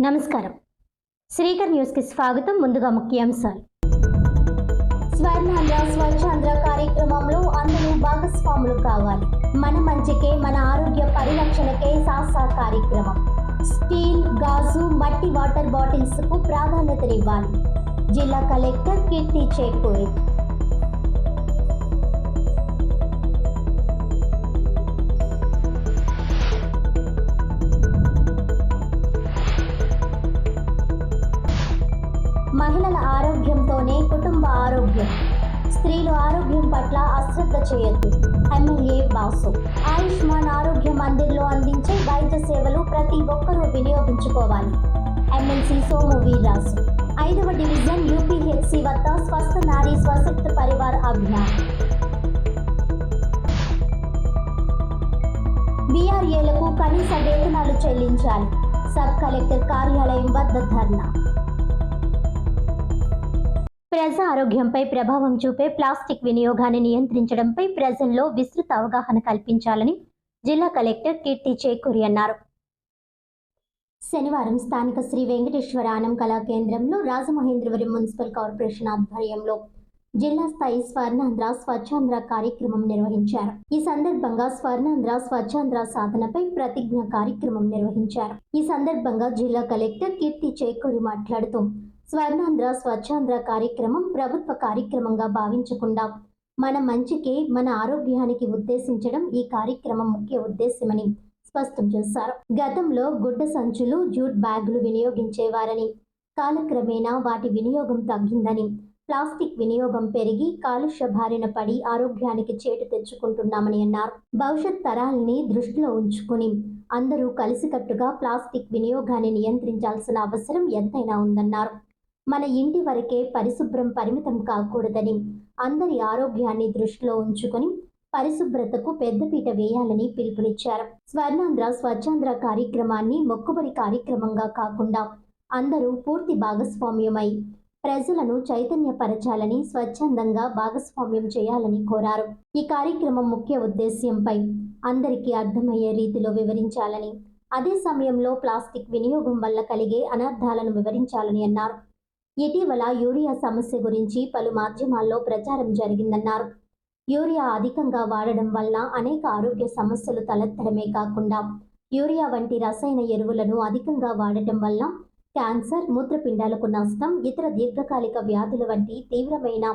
నమస్కారం. శ్రీకర్ న్యూస్ కి స్వాగతం. ముందుగా ముఖ్యాంశాలు. స్వర్ణాంధ్ర స్వచ్ఛాంధ్ర కార్యక్రమంలో అందరూ భాగస్వాములు కావాలి. మన మంచికే, మన ఆరోగ్య పరిరక్షణకే సాసా కార్యక్రమం. స్టీల్, గాజు, మట్టి వాటర్ బాటిల్స్ కు ప్రాధాన్యతనివ్వాలి. జిల్లా కలెక్టర్ కీర్తి చేకూరి. మహిళల ఆరోగ్యంతోనే కుటుంబ ఆరోగ్యం. స్త్రీలు ఆరోగ్యం పట్ల అశ్రద్ధ చేయొద్దు. MLA boss. ఆయుష్మాన్ ఆరోగ్య మందిర్లో అందించే వైద్య సేవలు ప్రతి ఒక్కరూ వినియోగించుకోవాలి. ఎమ్మెల్సీ సోము వీర్రాజు. 5వ డివిజన్ యూపీహెచ్సి వద్ద స్వస్థ నారీ స్వశక్త పరివార్ అభియాన్. బీఆర్ఏలకు కనీస వేతనాలు చెల్లించాలి. సబ్ కలెక్టర్ కార్యాలయం వద్ద ధర్నా. ప్రజా ఆరోగ్యంపై ప్రభావం చూపే ప్లాస్టిక్ వినియోగాన్ని నియంత్రించడంపై ప్రజల్లో విస్తృత అవగాహన కల్పించాలని జిల్లా కలెక్టర్ కీర్తి చేకూరి అన్నారు. శనివారం స్థానిక శ్రీ వెంకటేశ్వర ఆనం కళా కేంద్రంలో రాజమహేంద్రవరం మున్సిపల్ కార్పొరేషన్ ఆధ్వర్యంలో జిల్లా స్థాయి స్వర్ణాంధ్ర స్వచ్ఛాంధ్ర కార్యక్రమం నిర్వహించారు. ఈ సందర్భంగా స్వర్ణాంధ్ర స్వచ్ఛాంధ్ర సాధనపై ప్రతిజ్ఞ కార్యక్రమం నిర్వహించారు. ఈ సందర్భంగా జిల్లా కలెక్టర్ కీర్తి చేకూరి మాట్లాడుతూ, స్వర్ణాంధ్ర స్వచ్ఛాంధ్ర కార్యక్రమం ప్రభుత్వ కార్యక్రమంగా భావించకుండా మన మంచికే, మన ఆరోగ్యానికి ఉద్దేశించడం ఈ కార్యక్రమం ముఖ్య ఉద్దేశమని స్పష్టం చేశారు. గతంలో గుడ్డ సంచులు, జూట్ బ్యాగులు వినియోగించేవారని, కాలక్రమేణా వాటి వినియోగం తగ్గిందని, ప్లాస్టిక్ వినియోగం పెరిగి కాలుష్య బారిన పడి ఆరోగ్యానికి చేటు తెచ్చుకుంటున్నామని అన్నారు. భవిష్యత్ తరాలని దృష్టిలో ఉంచుకుని అందరూ కలిసికట్టుగా ప్లాస్టిక్ వినియోగాన్ని నియంత్రించాల్సిన అవసరం ఎంతైనా ఉందన్నారు. మన ఇంటి వరకే పరిశుభ్రం పరిమితం కాకూడదని, అందరి ఆరోగ్యాన్ని దృష్టిలో ఉంచుకొని పరిశుభ్రతకు పెద్దపీట వేయాలని పిలుపునిచ్చారు. స్వర్ణాంధ్ర స్వచ్ఛాంధ్ర కార్యక్రమాన్ని మొక్కుబడి కార్యక్రమంగా కాకుండా అందరూ పూర్తి భాగస్వామ్యమై ప్రజలను చైతన్యపరచాలని, స్వచ్ఛందంగా భాగస్వామ్యం చేయాలని కోరారు. ఈ కార్యక్రమం ముఖ్య ఉద్దేశ్యంపై అందరికీ అర్థమయ్యే రీతిలో వివరించాలని, అదే సమయంలో ప్లాస్టిక్ వినియోగం వల్ల కలిగే అనర్థాలను వివరించాలని అన్నారు. ఇటీవల యూరియా సమస్య గురించి పలు మాధ్యమాల్లో ప్రచారం జరిగిందన్నారు. యూరియా అధికంగా వాడడం వల్ల అనేక ఆరోగ్య సమస్యలు తలెత్తడమే కాకుండా యూరియా వంటి రసాయన ఎరువులను అధికంగా వాడటం వల్ల క్యాన్సర్, మూత్రపిండాలకు నష్టం, ఇతర దీర్ఘకాలిక వ్యాధుల వంటి తీవ్రమైన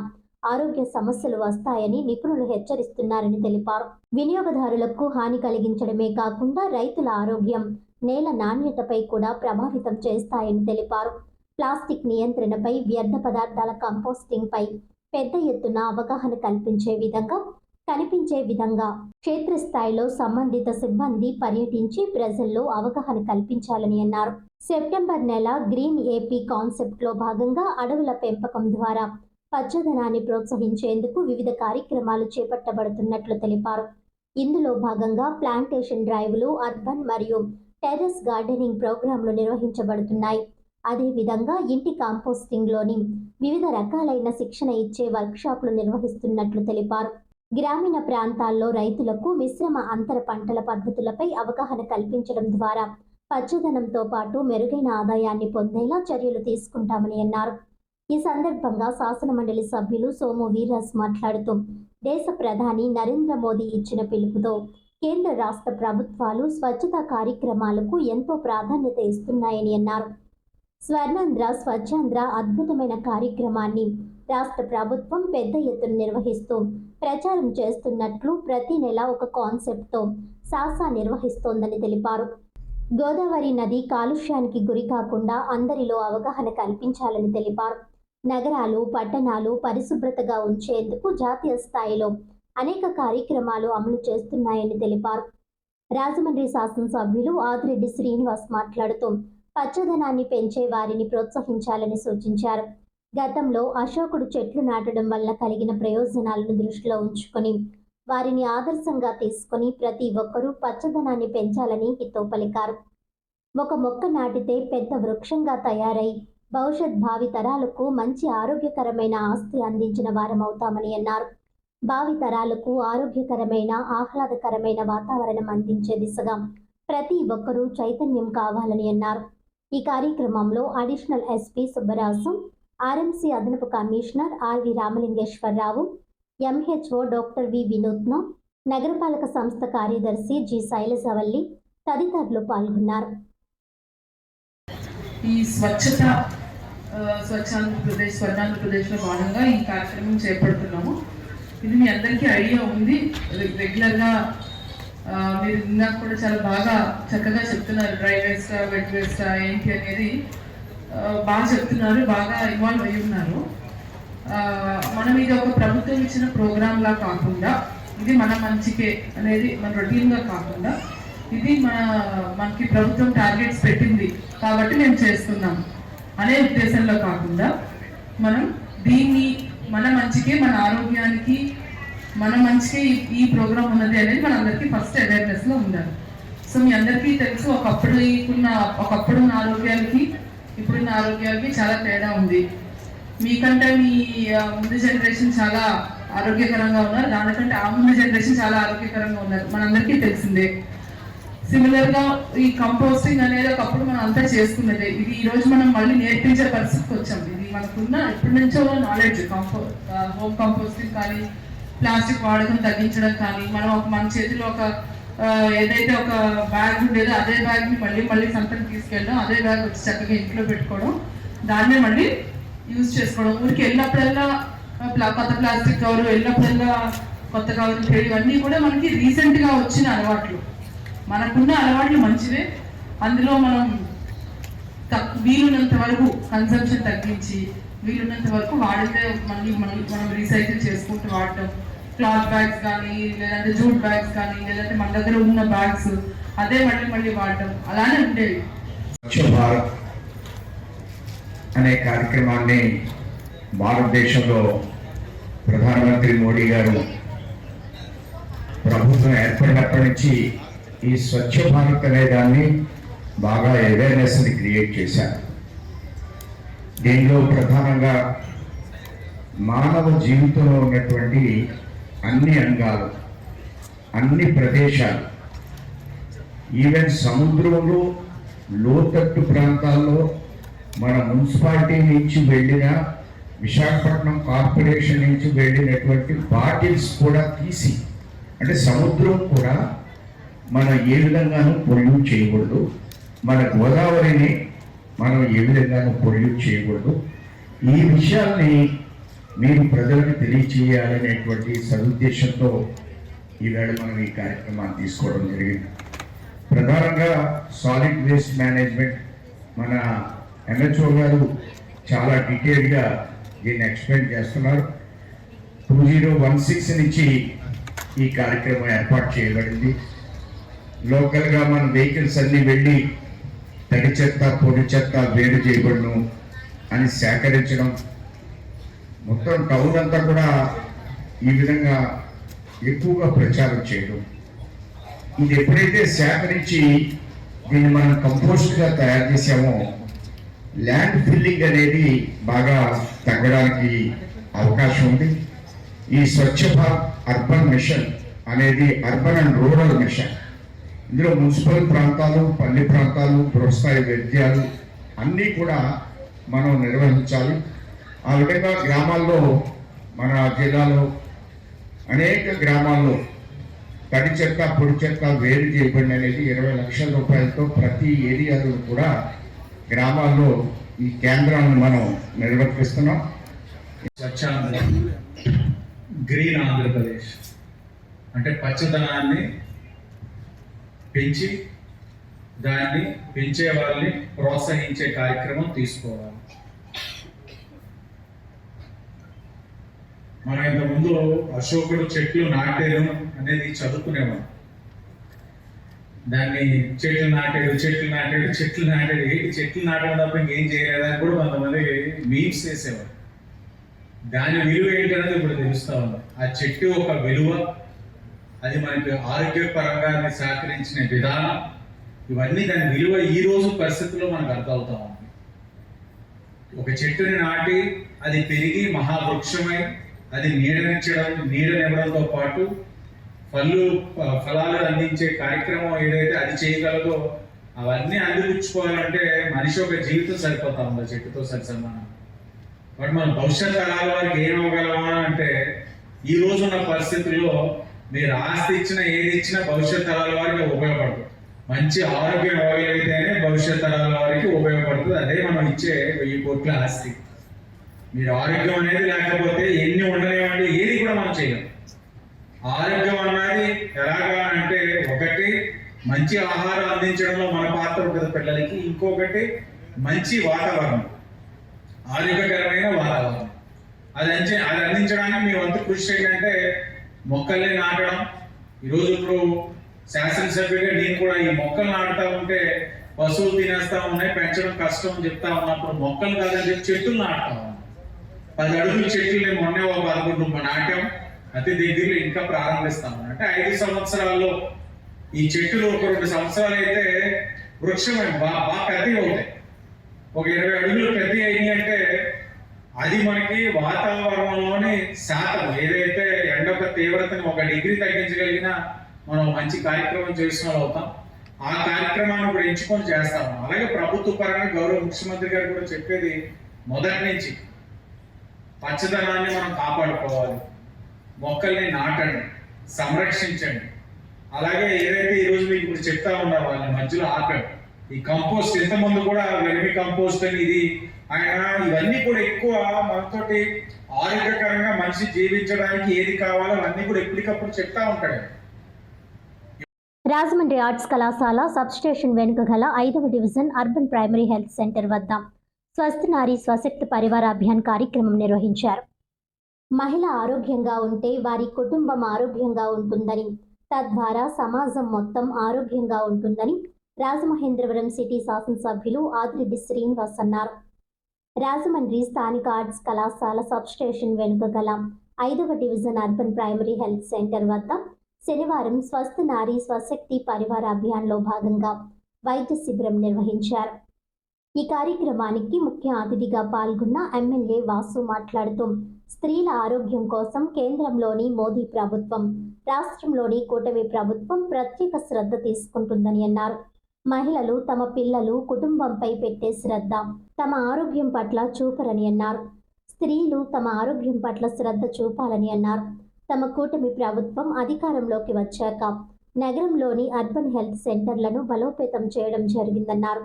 ఆరోగ్య సమస్యలు వస్తాయని నిపుణులు హెచ్చరిస్తున్నారని తెలిపారు. వినియోగదారులకు హాని కలిగించడమే కాకుండా రైతుల ఆరోగ్యం, నేల నాణ్యతపై కూడా ప్రభావితం చేస్తాయని తెలిపారు. ప్లాస్టిక్ నియంత్రణపై, వ్యర్థ పదార్థాల కంపోస్టింగ్ పై పెద్ద ఎత్తున అవగాహన కనిపించే విధంగా క్షేత్రస్థాయిలో సంబంధిత సిబ్బంది పర్యటించి ప్రజల్లో అవగాహన కల్పించాలని అన్నారు. సెప్టెంబర్ నెల గ్రీన్ ఏపీ కాన్సెప్ట్లో భాగంగా అడవుల పెంపకం ద్వారా పచ్చదనాన్ని ప్రోత్సహించేందుకు వివిధ కార్యక్రమాలు చేపట్టబడుతున్నట్లు తెలిపారు. ఇందులో భాగంగా ప్లాంటేషన్ డ్రైవ్లు, అర్బన్ మరియు టెర్రస్ గార్డెనింగ్ ప్రోగ్రాంలు నిర్వహించబడుతున్నాయి. అదేవిధంగా ఇంటి కాంపోస్టింగ్లోని వివిధ రకాలైన శిక్షణ ఇచ్చే వర్క్షాప్లు నిర్వహిస్తున్నట్లు తెలిపారు. గ్రామీణ ప్రాంతాల్లో రైతులకు మిశ్రమ అంతర పంటల పద్ధతులపై అవగాహన కల్పించడం ద్వారా పచ్చదనంతో పాటు మెరుగైన ఆదాయాన్ని పొందేలా చర్యలు తీసుకుంటామని అన్నారు. ఈ సందర్భంగా శాసనమండలి సభ్యులు సోము వీర్రాజు మాట్లాడుతూ, దేశ ప్రధాని నరేంద్ర మోదీ ఇచ్చిన పిలుపుతో కేంద్ర రాష్ట్ర ప్రభుత్వాలు స్వచ్ఛతా కార్యక్రమాలకు ఎంతో ప్రాధాన్యత ఇస్తున్నాయని అన్నారు. స్వర్ణాంధ్ర స్వచ్ఛాంధ్ర అద్భుతమైన కార్యక్రమాన్ని రాష్ట్ర ప్రభుత్వం పెద్ద ఎత్తున నిర్వహిస్తూ ప్రచారం చేస్తున్నట్లు ప్రతి నెల ఒక కాన్సెప్ట్తో సాసా నిర్వహిస్తోందని తెలిపారు. గోదావరి నది కాలుష్యానికి గురి కాకుండా అందరిలో అవగాహన కల్పించాలని తెలిపారు. నగరాలు, పట్టణాలు పరిశుభ్రతగా ఉంచేందుకు జాతీయ స్థాయిలో అనేక కార్యక్రమాలు అమలు చేస్తున్నాయని తెలిపారు. రాజమండ్రి శాసనసభ్యులు ఆదిరెడ్డి శ్రీనివాస్ మాట్లాడుతూ, పచ్చదనాన్ని పెంచే వారిని ప్రోత్సహించాలని సూచించారు. గతంలో అశోకుడు చెట్లు నాటడం వల్ల కలిగిన ప్రయోజనాలను దృష్టిలో ఉంచుకొని వారిని ఆదర్శంగా తీసుకొని ప్రతి ఒక్కరూ పచ్చదనాన్ని పెంచాలని హితవు పలికారు. ఒక మొక్క నాటితే పెద్ద వృక్షంగా తయారై భవిష్యత్ భావి తరాలకు మంచి ఆరోగ్యకరమైన ఆస్తి అందించిన వారమవుతామని అన్నారు. భావి తరాలకు ఆరోగ్యకరమైన, ఆహ్లాదకరమైన వాతావరణం అందించే దిశగా ప్రతి ఒక్కరూ చైతన్యం కావాలని అన్నారు. ఈ కార్యక్రమంలో అడిషనల్ ఎస్పీ సుబ్బరాజు, ఆర్ఎంసీ అదనపు commissioner RV Ramalingeswararao, MHO doctor V Vinuthna, నగరపాలక సంస్థ కార్యదర్శి జి శైలజవల్లి తదితరులు పాల్గొన్నారు. ఈ స్వర్ణాంధ్రప్రదేశ్ లో భాగంగా ఈ కార్యక్రమం చేపడుతున్నాము. ఇది మీ అందరికీ ఐడియా ఉంది. రెగ్యులర్గా మీరు ఇందాక కూడా చాలా బాగా చక్కగా చెప్తున్నారు. డ్రై వేస్ట్, వెట్ వేస్ట్ ఏంటి అనేది బాగా చెప్తున్నారు, బాగా ఇన్వాల్వ్ అయ్యి ఉన్నారు. మనం ఇది ఒక ప్రభుత్వం ఇచ్చిన ప్రోగ్రామ్ లా కాకుండా, ఇది మన మంచికే అనేది మన రొటీన్గా కాకుండా, ఇది మనకి ప్రభుత్వం టార్గెట్స్ పెట్టింది కాబట్టి మేము చేస్తున్నాం అనే ఉద్దేశంలో కాకుండా, మనం దీన్ని మన మంచికే, మన ఆరోగ్యానికి మన మంచికే ఈ ప్రోగ్రామ్ ఉన్నది అనేది మనందరికీ ఫస్ట్ అవేర్నెస్లో ఉండాలి. సో మీ అందరికీ తెలుసు, ఒకప్పుడున్న ఆరోగ్యాలకి ఇప్పుడున్న ఆరోగ్యాలకి చాలా తేడా ఉంది. మీకంటే మీ ముందు జనరేషన్ చాలా ఆరోగ్యకరంగా ఉన్నారు, దానికంటే ఆ ముందు జనరేషన్ చాలా ఆరోగ్యకరంగా ఉన్నారు, మనందరికీ తెలిసిందే. సిమిలర్గా ఈ కంపోస్టింగ్ అనేది ఒకప్పుడు మనం అంతా చేసుకున్నదే, ఇది ఈరోజు మనం మళ్ళీ నేర్పించే పరిస్థితికి వచ్చాం. ఇది మనకున్న ఎప్పటి నుంచో నాలెడ్జ్. హోమ్ కంపోస్టింగ్ కానీ, ప్లాస్టిక్ వాడకం తగ్గించడం కానీ, మనం మన చేతిలో ఏదైతే ఒక బ్యాగ్ ఉండేదో అదే బ్యాగ్ని మళ్ళీ సంతకి తీసుకెళ్ళడం, అదే బ్యాగ్ వచ్చి చక్కగా ఇంట్లో పెట్టుకోవడం, దాన్నే మళ్ళీ యూజ్ చేసుకోవడం. ఊరికి వెళ్ళినప్పుడల్లా కొత్త ప్లాస్టిక్ కవర్, వెళ్ళినప్పుడల్లా కొత్త కవర్, ఇవన్నీ కూడా మనకి రీసెంట్గా వచ్చిన అలవాట్లు. మనకున్న అలవాట్లు మంచివే, అందులో మనం వీలున్నంత వరకు కన్సంప్షన్ తగ్గించి, వీలున్నంత వరకు వాడితే మళ్ళీ మనం రీసైకిల్ చేసుకుంటూ వాడటం. క్లాత్ బ్యాగ్స్ కానీ, లేదంటే జూట్ బ్యాగ్స్ కానీ, లేదంటే మన దగ్గర ఉన్న బ్యాగ్స్ అదే మళ్ళీ వాడటం, అలానే ఉండేవి. స్వచ్ఛ భారత్ అనే కార్యక్రమాన్ని భారతదేశంలో ప్రధానమంత్రి మోడీ గారు ప్రభుత్వం ఏర్పడినప్పటి నుంచి ఈ స్వచ్ఛ భారత్ అనే దాన్ని బాగా అవేర్నెస్ని క్రియేట్ చేశారు. దీనిలో ప్రధానంగా మానవ జీవితంలో ఉన్నటువంటి అన్ని అంగాలు, అన్ని ప్రదేశాలు, ఈవెన్ సముద్రంలో లోతట్టు ప్రాంతాల్లో మన మున్సిపాలిటీ నుంచి వెళ్ళిన, విశాఖపట్నం కార్పొరేషన్ నుంచి వెళ్ళినటువంటి బాటిల్స్ కూడా తీసి, అంటే సముద్రం కూడా మనం ఏ విధంగానూ పొల్యూట్ చేయకూడదు, మన గోదావరిని మనం ఏ విధంగానూ పొల్యూట్ చేయకూడదు. ఈ విషయాల్ని మీరు ప్రజలకు తెలియచేయాలనేటువంటి సదుద్దేశంతో ఈవేళ మనం ఈ కార్యక్రమాన్ని తీసుకోవడం జరిగింది. ప్రధానంగా సాలిడ్ వేస్ట్ మేనేజ్మెంట్ మన ఎంహెచ్ఓ గారు చాలా డీటెయిల్గా దీన్ని ఎక్స్ప్లెయిన్ చేస్తున్నారు. 2016 నుంచి ఈ కార్యక్రమం ఏర్పాటు చేయబడింది. లోకల్గా మన వెహికల్స్ అన్నీ వెళ్ళి తడి చెత్త, పొడి చెత్త వేరు చేయబడను అని సేకరించడం, మొత్తం టౌన్ అంతా కూడా ఈ విధంగా ఎక్కువగా ప్రచారం చేయడం. ఇది ఎప్పుడైతే సేకరించి దీన్ని మనం కంపోస్ట్గా తయారు చేసామో, ల్యాండ్ ఫిల్లింగ్ అనేది బాగా తగ్గడానికి అవకాశం ఉంది. ఈ స్వచ్ఛ భారత్ అర్బన్ మిషన్ అనేది అర్బన్ అండ్ రూరల్ మిషన్. ఇందులో మున్సిపల్ ప్రాంతాలు, పల్లె ప్రాంతాలు, గృహస్థాయి వైద్యాలు అన్నీ కూడా మనం నిర్వహించాలి. ఆ విధంగా గ్రామాల్లో, మన జిల్లాలో అనేక గ్రామాల్లో తడి చెత్త, పొడి చెత్త వేరు చేయబడి అనేది 20 లక్షల రూపాయలతో ప్రతి ఏరియాలో కూడా గ్రామాల్లో ఈ కేంద్రాలను మనం నిర్వర్తిస్తున్నాం. స్వచ్ఛాంధ్ర, గ్రీన్ ఆంధ్రప్రదేశ్ అంటే పచ్చదనాన్ని పెంచి దాన్ని పెంచే వాళ్ళని ప్రోత్సహించే కార్యక్రమం తీసుకోవాలి. మనం ఇంతకుముందు అశోకుడు చెట్లు నాటేరు అనేది చదువుకునేవాళ్ళం. దాన్ని చెట్లు నాటాడు ఏంటి చెట్లు నాటడం తప్ప ఇంకేం చేయలేదని కూడా కొంతమంది మీమ్స్ చేసేవారు. దాని విలువ ఏంటనేది ఇప్పుడు తెలుస్తా ఉంది. ఆ చెట్టు ఒక విలువ, అది మనకి ఆరోగ్యపరంగా అది సహకరించిన విధానం, ఇవన్నీ దాని విలువ ఈ రోజు పరిస్థితుల్లో మనకు అర్థమవుతా ఉంది. ఒక చెట్టుని నాటి అది పెరిగి మహావృక్షమై అది నీడనివ్వడంతో పాటు ఫలాలు అందించే కార్యక్రమం ఏదైతే అది చేయగలదో అవన్నీ అందిపుచ్చుకోవాలంటే మనిషి ఒక జీవితం సరిపోతా ఉంది చెట్టుతో సరి సమానం. బట్ మన భవిష్యత్ తరాల వారికి ఏం అవ్వగలమా అంటే ఈ రోజున్న పరిస్థితుల్లో మీరు ఆస్తి ఇచ్చినా ఏది ఇచ్చినా భవిష్యత్ తరాల వారికి ఉపయోగపడుతుంది. మంచి ఆరోగ్యం ఇవ్వగలిగితేనే భవిష్యత్ తరాల వారికి ఉపయోగపడుతుంది. అదే మనం ఇచ్చే 1000 కోట్ల ఆస్తి. మీరు ఆరోగ్యం అనేది లేకపోతే ఎన్ని ఉండలేమండి, ఏది కూడా మనం చేయలేం. ఆరోగ్యం అన్నది ఎలాగా అంటే ఒకటి మంచి ఆహారం అందించడంలో మన పాత్ర ఉంటుంది పిల్లలకి, ఇంకొకటి మంచి వాతావరణం, ఆరోగ్యకరమైన వాతావరణం. అది అందించడానికి మీ వంతు కృషి ఏంటంటే మొక్కల్ని నాటడం. ఈరోజు ఇప్పుడు శాసనసభ్యుడిగా నేను కూడా ఈ మొక్కలు నాటుతా ఉంటే పశువులు తినేస్తా ఉన్నాయి, పెంచడం కష్టం అని చెప్తా ఉన్నప్పుడు మొక్కలు కాదని చెప్పి చెట్లు నాటుతా ఉన్నాం. 10 అడుగుల చెట్లు మొన్నే 11 నాటాం. అతి దగ్గరలో ఇంకా ప్రారంభిస్తాం. అంటే 5 సంవత్సరాల్లో ఈ చెట్లు ఒక 2 సంవత్సరాలు అయితే వృక్షం బాగా పెద్దవి అవుతాయి. ఒక 20 అడుగులు పెద్ద అయింది అంటే అది మనకి వాతావరణంలోని శాతం ఏదైతే ఎండ యొక్క తీవ్రతని 1 డిగ్రీ తగ్గించగలిగినా మనం మంచి కార్యక్రమం చేసిన వాళ్ళు అవుతాం. ఆ కార్యక్రమాన్ని ఇప్పుడు ఎంచుకొని చేస్తాము. అలాగే ప్రభుత్వ పరంగా గౌరవ ముఖ్యమంత్రి గారు కూడా చెప్పేది మొదటి నుంచి పచ్చదనాన్ని మనం కాపాడుకోవాలి, మొక్కల్ని నాటండి, సంరక్షించండి. అలాగే ఏదైతే ఈరోజు మీకు ఇప్పుడు చెప్తా ఉన్నారు వాళ్ళ మధ్యలో ఆపాడు ఈ కంపోస్ట్, ఇంతకుముందు కూడా వెర్మి కంపోస్ట్ అని ఇది ఆయన ఇవన్నీ కూడా ఎక్కువ మనతోటి ఆరోగ్యకరంగా మనిషి జీవించడానికి ఏది కావాలో అన్నీ కూడా ఎప్పటికప్పుడు చెప్తా ఉంటాడు. రాజమండ్రి ఆర్ట్స్ కళాశాల సబ్స్టేషన్ వెనుక గల 5వ division urban primary health centre వద్ద స్వస్థ నారీ స్వశక్తి పరివార అభియాన్ కార్యక్రమం నిర్వహించారు. మహిళ ఆరోగ్యంగా ఉంటే వారి కుటుంబం ఆరోగ్యంగా ఉంటుందని, తద్వారా సమాజం మొత్తం ఆరోగ్యంగా ఉంటుందని రాజమహేంద్రవరం సిటీ శాసనసభ్యులు ఆదిరెడ్డి శ్రీనివాస్ అన్నారు. రాజమండ్రి స్థానిక ఆర్ట్స్ కళాశాల సబ్స్టేషన్ వెనుక గల 5వ division urban primary health centre వద్ద శనివారం స్వస్థ నారీ స్వశక్తి పరివార అభియాన్లో భాగంగా వైద్య శిబిరం నిర్వహించారు. ఈ కార్యక్రమానికి ముఖ్య అతిథిగా పాల్గొన్న ఎమ్మెల్యే వాసు మాట్లాడుతూ స్త్రీల ఆరోగ్యం కోసం కేంద్రంలోని మోదీ ప్రభుత్వం, రాష్ట్రంలోని కూటమి ప్రభుత్వం ప్రత్యేక శ్రద్ధ తీసుకుంటుందని అన్నారు. మహిళలు తమ పిల్లలు, కుటుంబంపై పెట్టే శ్రద్ధ తమ ఆరోగ్యం పట్ల చూపరని అన్నారు. స్త్రీలు తమ ఆరోగ్యం పట్ల శ్రద్ధ చూపాలని అన్నారు. తమ కూటమి ప్రభుత్వం అధికారంలోకి వచ్చాక నగరంలోని అర్బన్ హెల్త్ సెంటర్లను బలోపేతం చేయడం జరిగిందన్నారు.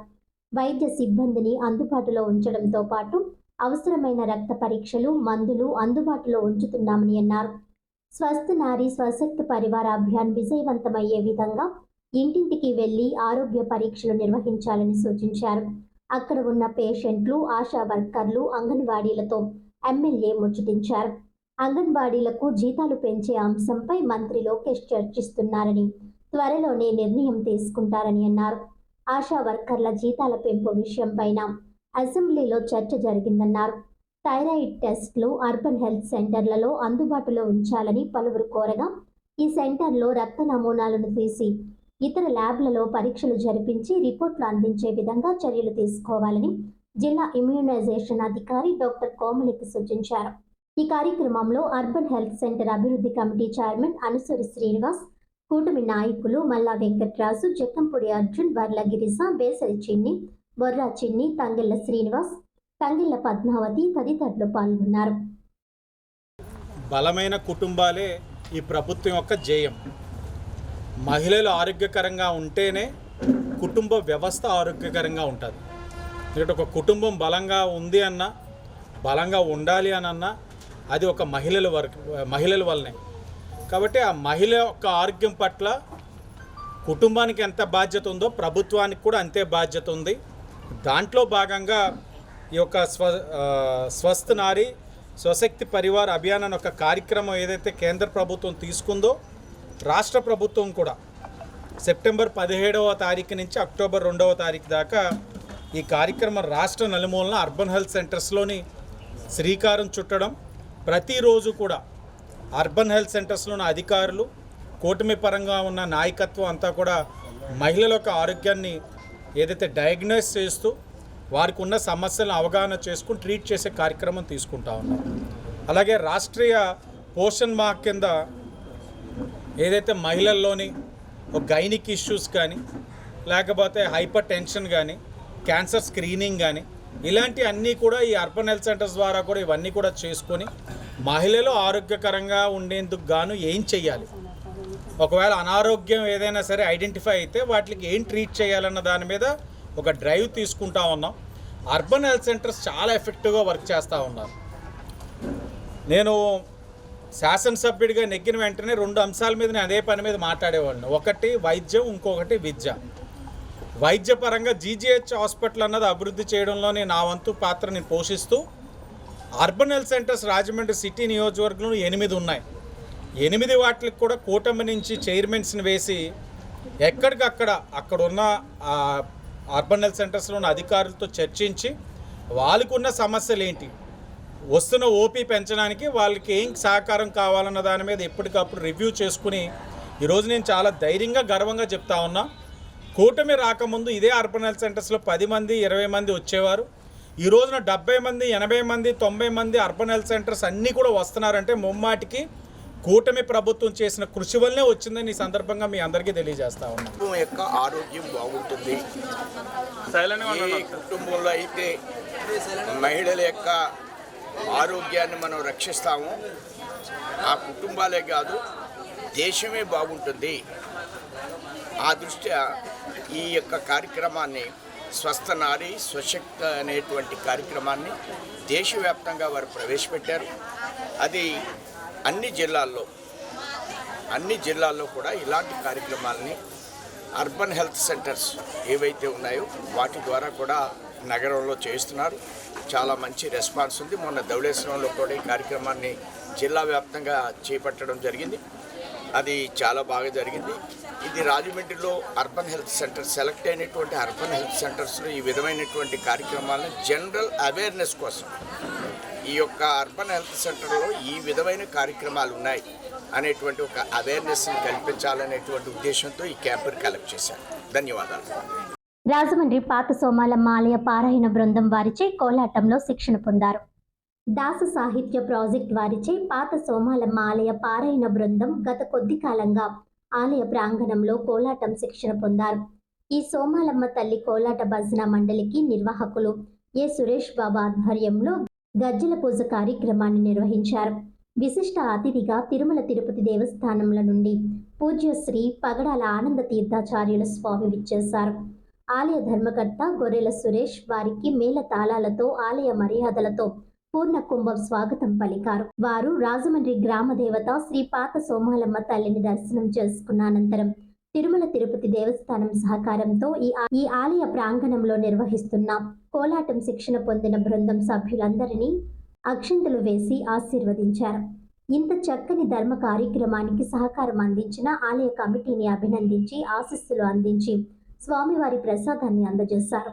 వైద్య సిబ్బందిని అందుబాటులో ఉంచడంతో పాటు అవసరమైన రక్త పరీక్షలు, మందులు అందుబాటులో ఉంచుతున్నామని అన్నారు. స్వస్థ నారీ స్వశక్తి పరివార అభియాన్ విజయవంతమయ్యే విధంగా ఇంటింటికి వెళ్లి ఆరోగ్య పరీక్షలు నిర్వహించాలని సూచించారు. అక్కడ ఉన్న పేషెంట్లు, ఆశా వర్కర్లు, అంగన్వాడీలతో ఎమ్మెల్యే ముచ్చటించారు. అంగన్వాడీలకు జీతాలు పెంచే అంశంపై మంత్రి లోకేష్ చర్చిస్తున్నారని, త్వరలోనే నిర్ణయం తీసుకుంటారని అన్నారు. ఆశా వర్కర్ల జీతాల పెంపు విషయంపైన అసెంబ్లీలో చర్చ జరిగిందన్నారు. థైరాయిడ్ టెస్ట్లు అర్బన్ హెల్త్ సెంటర్లలో అందుబాటులో ఉంచాలని పలువురు కోరగా, ఈ సెంటర్లో రక్త నమూనాలను తీసి ఇతర ల్యాబ్లలో పరీక్షలు జరిపించి రిపోర్టులు అందించే విధంగా చర్యలు తీసుకోవాలని జిల్లా ఇమ్యూనైజేషన్ అధికారి డాక్టర్ కోమలికి సూచించారు. ఈ కార్యక్రమంలో అర్బన్ హెల్త్ సెంటర్ అభివృద్ధి కమిటీ చైర్మన్ అనుసూరి శ్రీనివాస్, కూటమి నాయకులు మల్లా వెంకట్రాజు, జక్కంపూడి అర్జున్, వర్ల గిరిజ, బేసరి చిన్ని, బొర్రా చిన్ని, తంగిళ్ల శ్రీనివాస్, తంగిళ్ల పద్మావతి తదితరులు పాల్గొన్నారు. బలమైన కుటుంబాలే ఈ ప్రభుత్వం యొక్క ధ్యేయం. మహిళలు ఆరోగ్యకరంగా ఉంటేనే కుటుంబ వ్యవస్థ ఆరోగ్యకరంగా ఉంటుంది. ఎందుకంటే ఒక కుటుంబం బలంగా ఉంది అన్నా, బలంగా ఉండాలి అని అన్నా అది ఒక మహిళల వల్లనే. కాబట్టి ఆ మహిళ యొక్క ఆరోగ్యం పట్ల కుటుంబానికి ఎంత బాధ్యత ఉందో ప్రభుత్వానికి కూడా అంతే బాధ్యత ఉంది. దాంట్లో భాగంగా ఈ యొక్క స్వస్థ నారీ స్వశక్తి పరివార్ అభియాన్ అనే ఒక కార్యక్రమం ఏదైతే కేంద్ర ప్రభుత్వం తీసుకుందో, రాష్ట్ర ప్రభుత్వం కూడా సెప్టెంబర్ 17వ తారీఖు నుంచి అక్టోబర్ 2వ తారీఖు దాకా ఈ కార్యక్రమం రాష్ట్ర నలుమూలన అర్బన్ హెల్త్ సెంటర్స్లోని శ్రీకారం చుట్టడం, ప్రతిరోజు కూడా అర్బన్ హెల్త్ సెంటర్స్లోని అధికారులు, కూటమి పరంగా ఉన్న నాయకత్వం అంతా కూడా మహిళల యొక్క ఆరోగ్యాన్ని ఏదైతే డయాగ్నోస్ చేస్తూ వారికి ఉన్న సమస్యలను అవగాహన చేసుకుని ట్రీట్ చేసే కార్యక్రమం తీసుకుంటా ఉన్నారు. అలాగే రాష్ట్రీయ పోషణ్ మాహ్ కింద ఏదైతే మహిళల్లోని ఒక గైనిక్ ఇష్యూస్ కానీ లేకపోతే హైపర్ టెన్షన్ కానీ, క్యాన్సర్ స్క్రీనింగ్ కానీ, ఇలాంటి అన్నీ కూడా ఈ అర్బన్ హెల్త్ సెంటర్స్ ద్వారా కూడా ఇవన్నీ కూడా చేసుకొని మహిళలు ఆరోగ్యకరంగా ఉండేందుకు గాను ఏం చెయ్యాలి, ఒకవేళ అనారోగ్యం ఏదైనా సరే ఐడెంటిఫై అయితే వాటికి ఏం ట్రీట్ చేయాలన్న దాని మీద ఒక డ్రైవ్ తీసుకుంటా ఉన్నాం. అర్బన్ హెల్త్ సెంటర్స్ చాలా ఎఫెక్టివ్గా వర్క్ చేస్తూ ఉన్నారు. నేను శాసనసభ్యుడిగా నెగ్గిన వెంటనే 2 అంశాల మీద నేను అదే పని మీద మాట్లాడేవాడిని. ఒకటి వైద్యం, ఇంకొకటి విద్య. వైద్యపరంగా జీజీహెచ్ హాస్పిటల్ అన్నది అభివృద్ధి చేయడంలోనే నా వంతు పాత్ర నేను పోషిస్తూ urban health centres Rajahmundry city నియోజకవర్గంలో 8 ఉన్నాయి. 8 వాటికి కూడా కూటమి నుంచి చైర్మన్స్ని వేసి ఎక్కడికక్కడ అక్కడున్న అర్బన్ హెల్త్ సెంటర్స్లో ఉన్న అధికారులతో చర్చించి వాళ్ళకున్న సమస్యలు ఏంటి, వస్తున్న ఓపీ పెంచడానికి వాళ్ళకి ఏం సహకారం కావాలన్న దాని మీద ఎప్పటికప్పుడు రివ్యూ చేసుకుని ఈరోజు నేను చాలా ధైర్యంగా గర్వంగా చెప్తా ఉన్నా. కూటమి రాకముందు ఇదే అర్బన్ హెల్త్ సెంటర్స్లో 10 మంది 20 మంది వచ్చేవారు. ఈ రోజున 70 మంది 80 మంది 90 మంది అర్బన్ హెల్త్ సెంటర్స్ అన్నీ కూడా వస్తున్నారంటే ముమ్మాటికి కూటమి ప్రభుత్వం చేసిన కృషి వల్లనే వచ్చిందని ఈ సందర్భంగా మీ అందరికీ తెలియజేస్తా ఉన్నాం. కుటుంబం యొక్క ఆరోగ్యం బాగుంటుంది. ఏ కుటుంబంలో అయితే మహిళల యొక్క ఆరోగ్యాన్ని మనం రక్షిస్తామో ఆ కుటుంబాలే కాదు దేశమే బాగుంటుంది. ఆ దృష్ట్యా ఈ యొక్క కార్యక్రమాన్ని స్వస్థ నారీ స్వశక్తి అనేటువంటి కార్యక్రమాన్ని దేశవ్యాప్తంగా వారు ప్రవేశపెట్టారు. అది అన్ని జిల్లాల్లో కూడా ఇలాంటి కార్యక్రమాలని అర్బన్ హెల్త్ సెంటర్స్ ఏవైతే ఉన్నాయో వాటి ద్వారా కూడా నగరంలో చేస్తున్నారు. చాలా మంచి రెస్పాన్స్ ఉంది. మొన్న ధవళేశ్వరంలో కూడా ఈ కార్యక్రమాన్ని జిల్లా వ్యాప్తంగా చేపట్టడం జరిగింది. అది చాలా బాగా జరిగింది. ఇది రాజమండ్రిలో అర్బన్ హెల్త్ సెంటర్ సెలెక్ట్ అయినటువంటి అర్బన్ హెల్త్ సెంటర్స్లో ఈ విధమైనటువంటి కార్యక్రమాలను జనరల్ అవేర్నెస్ కోసం ఈ యొక్క అర్బన్ హెల్త్ సెంటర్లో ఈ విధమైన కార్యక్రమాలు ఉన్నాయి అనేటువంటి ఒక అవేర్నెస్ని కల్పించాలనేటువంటి ఉద్దేశంతో ఈ క్యాంపుని కలెక్ట్ చేశారు. ధన్యవాదాలు. రాజమండ్రి పాత సోమాలమ్మ ఆలయ పారాయణ బృందం వారిచే కోలాటంలో శిక్షణ పొందారు. దాస సాహిత్య ప్రాజెక్ట్ వారిచే పాత సోమాలమ్మ ఆలయ పారాయణ బృందం గత కొద్ది కాలంగా ఆలయ ప్రాంగణంలో కోలాటం శిక్షణ పొందారు. ఈ సోమాలమ్మ తల్లి కోలాట భజన మండలికి నిర్వాహకులు ఏ సురేష్ బాబు ఆధ్వర్యంలో గజ్జల పూజ కార్యక్రమాన్ని నిర్వహించారు. విశిష్ట అతిథిగా తిరుమల తిరుపతి దేవస్థానంల నుండి పూజ్యశ్రీ పగడాల ఆనంద తీర్థాచార్యుల స్వామి విచ్చేశారు. ఆలయ ధర్మకర్త గొర్రెల సురేష్ వారికి మేళ తాళాలతో ఆలయ మర్యాదలతో పూర్ణ కుంభం స్వాగతం పలికారు. వారు రాజమండ్రి గ్రామ దేవత శ్రీ పాత సోమాలమ్మ తల్లిని దర్శనం చేసుకున్న అనంతరం తిరుమల తిరుపతి దేవస్థానం సహకారంతో ఈ ఆలయ ప్రాంగణంలో నిర్వహిస్తున్న కోలాటం శిక్షణ పొందిన బృందం సభ్యులందరినీ అక్షింతలు వేసి ఆశీర్వదించారు. ఇంత చక్కని ధర్మ కార్యక్రమానికి సహకారం అందించిన ఆలయ కమిటీని అభినందించి ఆశీస్సులు అందించి స్వామివారి ప్రసాదాన్ని అందజేశారు.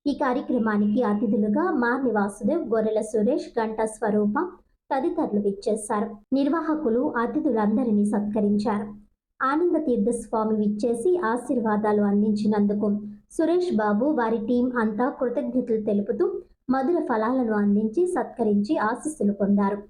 ఈ కార్యక్రమానికి అతిథులుగా మార్ని వాసుదేవ్, గొర్రెల సురేష్, గంటా స్వరూప తదితరులు విచ్చేశారు. నిర్వాహకులు అతిథులందరినీ సత్కరించారు. ఆనంద తీర్థ స్వామి విచ్చేసి ఆశీర్వాదాలు అందించినందుకు సురేష్ బాబు వారి టీం అంతా కృతజ్ఞతలు తెలుపుతూ మధుర ఫలాలను అందించి సత్కరించి ఆశీస్సులు పొందారు.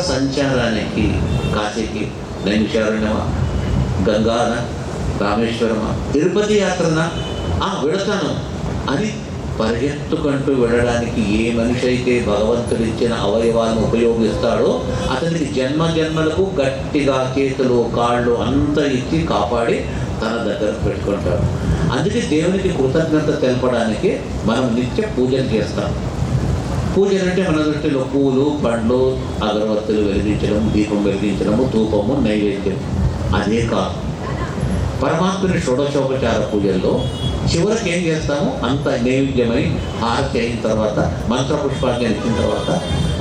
సంచారానికి కాశీకి నైమిషారణ్యమా, గంగానా, రామేశ్వరమా, తిరుపతి యాత్రనా వెళతాను అని పరిగెత్తుకుంటూ వెళ్ళడానికి ఏ మనిషి అయితే భగవంతుడిచ్చిన అవయవాలను ఉపయోగిస్తాడో అతనికి జన్మ జన్మలకు గట్టిగా చేతులు కాళ్ళు అంతా ఇచ్చి కాపాడి తన దగ్గర పెట్టుకుంటాడు. అందుకే దేవునికి కృతజ్ఞత తెలపడానికి మనం నిత్య పూజలు చేస్తాం. పూజలు అంటే మన దృష్టిలో పూలు, పండ్లు, అగరవత్తులు వెలిగించడం, దీపం వెలిగించడము, ధూపము, నైవేద్యం. అదే కాదు, పరమాత్ముని షోడశోపచార పూజల్లో చివరికి ఏం చేస్తాము, అంత నైవేద్యమై హారతి అయిన తర్వాత మంత్రపుష్పాన్ని ఇచ్చిన తర్వాత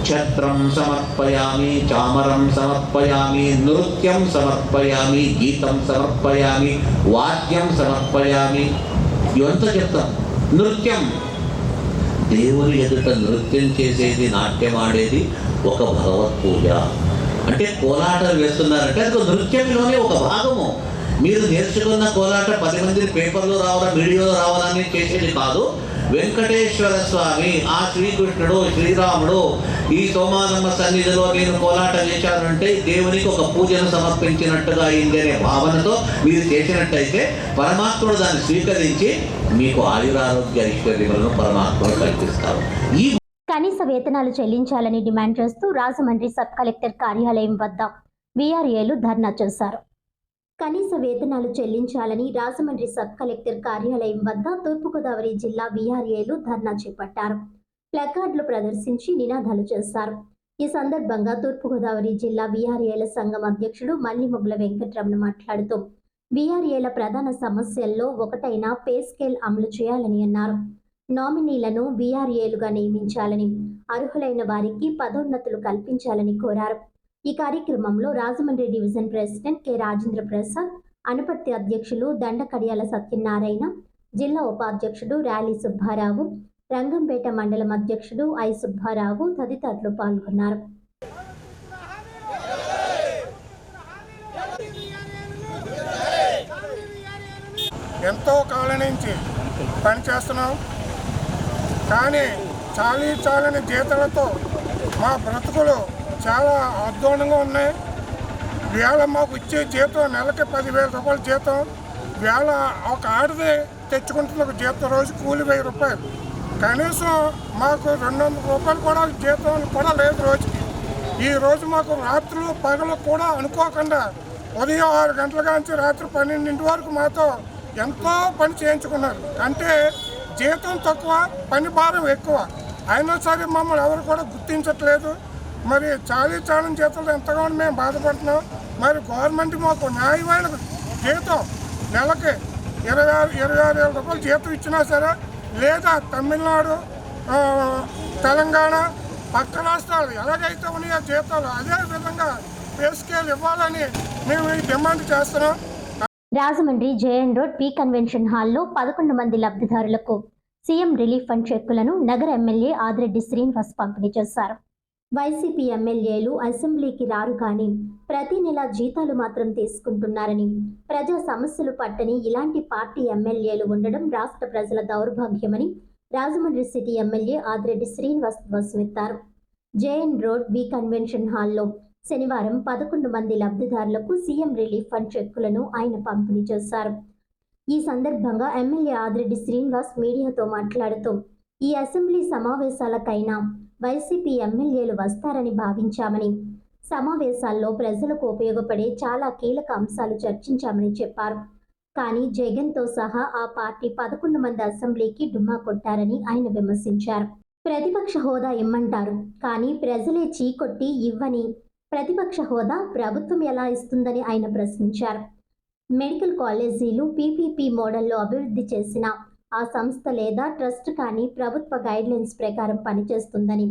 ఛత్రం సమర్పయామి, చామరం సమర్పయామి, నృత్యం సమర్పయామి, గీతం సమర్పయామి, వాద్యం సమర్పయామి, ఇవంతా చెప్తాం. నృత్యం, దేవుని ఎదుట నృత్యం చేసేది, నాట్యం ఆడేది ఒక భగవత్ పూజ. అంటే కోలాటలు వేస్తున్నారంటే అది నృత్యంలోనే ఒక భాగము. మీరు నేర్చుకున్న కోలాట 10 మంది పేపర్లో రావాలా, వీడియోలో రావాలని చేసేది కాదు. వెంకటేశ్వర స్వామి, ఆ శ్రీకృష్ణుడు, శ్రీరాముడు ఈ సోమానమ్మ సన్నిధిలో నేను కోలాట చేశానంటే దేవునికి ఒక పూజను సమర్పించినట్టుగా అయింది అనే భావనతో మీరు చేసినట్టయితే పరమాత్ముడు దాన్ని స్వీకరించి మీకు ఆయురారోగ్య ఐశ్వర్యములను పరమాత్ముడు కల్పిస్తారు. ఈ కనీస వేతనాలు చెల్లించాలని డిమాండ్ చేస్తూ రాజమండ్రి సబ్ కలెక్టర్ కార్యాలయం వద్ద వీఆర్ఏలు ధర్నా చేశారు. కనీస వేతనాలు చెల్లించాలని రాజమండ్రి సబ్ కలెక్టర్ కార్యాలయం వద్ద తూర్పుగోదావరి జిల్లా వీఆర్ఏలు ధర్నా చేపట్టారు. ప్లకార్డులు ప్రదర్శించి నినాదాలు చేశారు. ఈ సందర్భంగా తూర్పుగోదావరి జిల్లా వీఆర్ఏల సంఘం అధ్యక్షుడు మల్లిమొగ్గుల వెంకటరమణ మాట్లాడుతూ వీఆర్ఏల ప్రధాన సమస్యల్లో ఒకటైన పే స్కేల్ అమలు చేయాలని అన్నారు. నామినీలను వీఆర్ఏలుగా నియమించాలని, అర్హులైన వారికి పదోన్నతులు కల్పించాలని కోరారు. ఈ కార్యక్రమంలో Rajahmundry division president K Rajendra Prasad, Anaparthi అధ్యక్షులు దండకడియాల సత్యనారాయణ, జిల్లా ఉపాధ్యక్షుడు ర్యాలీ సుబ్బారావు, రంగంపేట మండలం అధ్యక్షుడు ఐ సుబ్బారావు తదితరులు పాల్గొన్నారు. ఎంతో కాలం నుంచి పనిచేస్తున్నాం, కానీ చాలని జీతాలతో మా బ్రతుకులు చాలా అధ్వానంగా ఉన్నాయి. వేళ మాకు ఇచ్చే జీతం నెలకి 10,000 రూపాయల జీతం, వేళ ఒక ఆడది తెచ్చుకుంటున్న ఒక జీతం రోజు కూలి 1000 రూపాయలు. కనీసం మాకు 200 రూపాయలు కూడా జీతం కూడా లేదు రోజుకి. ఈరోజు మాకు రాత్రులు పగలు కూడా అనుకోకుండా ఉదయం 6 గంటల నుంచి రాత్రి 12 వరకు మాతో ఎంతో పని చేయించుకున్నారు. అంటే జీతం తక్కువ, పని భారం ఎక్కువ. అయినా సరే మమ్మల్ని ఎవరు కూడా గుర్తించట్లేదు. మరి చాలని జీతాలు ఎంతగానో మేము బాధపడుతున్నాం. మరి గవర్నమెంట్ మాకు న్యాయమైన జీతం నెలకి 26,000 రూపాయలు జీతం ఇచ్చినా సరే, లేదా తమిళనాడు, తెలంగాణ, పక్క రాష్ట్రాలు ఎలాగైతే ఉన్నాయో జీతాలు అదే విధంగా పే స్కేల్ ఇవ్వాలని మేము డిమాండ్ చేస్తున్నాం. Rajahmundry JN road P convention హాల్లో 11 మంది లబ్ధిదారులకు సీఎం రిలీఫ్ ఫండ్ చెక్కులను నగర ఎమ్మెల్యే ఆదిరెడ్డి శ్రీనివాస్ పంపిణీ చేశారు. వైసీపీ ఎమ్మెల్యేలు అసెంబ్లీకి రారు కానీ ప్రతి నెల జీతాలు మాత్రం తీసుకుంటున్నారని, ప్రజా సమస్యలు పట్టని ఇలాంటి పార్టీ ఎమ్మెల్యేలు ఉండడం రాష్ట్ర ప్రజల దౌర్భాగ్యమని రాజమండ్రి సిటీ ఎమ్మెల్యే ఆదిరెడ్డి శ్రీనివాస్ ధ్వజమెత్తారు. జేఎన్ రోడ్ వి కన్వెన్షన్ హాల్లో శనివారం 11 మంది లబ్ధిదారులకు సీఎం రిలీఫ్ ఫండ్ చెక్కులను ఆయన పంపిణీ చేశారు. ఈ సందర్భంగా ఎమ్మెల్యే ఆదిరెడ్డి శ్రీనివాస్ మీడియాతో మాట్లాడుతూ, ఈ అసెంబ్లీ సమావేశాలకైనా వైసీపీ ఎమ్మెల్యేలు వస్తారని భావించామని, సమావేశాల్లో ప్రజలకు ఉపయోగపడే చాలా కీలక అంశాలు చర్చించామని చెప్పారు. కానీ జగన్తో సహా ఆ పార్టీ 11 మంది అసెంబ్లీకి డుమ్మా కొట్టారని ఆయన విమర్శించారు. ప్రతిపక్ష హోదా ఇమ్మంటారు, కానీ ప్రజలే చీకొట్టి ఇవ్వని ప్రతిపక్ష హోదా ప్రభుత్వం ఎలా ఇస్తుందని ఆయన ప్రశ్నించారు. మెడికల్ కాలేజీలు పీపీపీ మోడల్లో అభివృద్ధి చేసిన ఆ సంస్థ లేదా ట్రస్ట్ కానీ ప్రభుత్వ గైడ్లైన్స్ ప్రకారం పనిచేస్తుందని,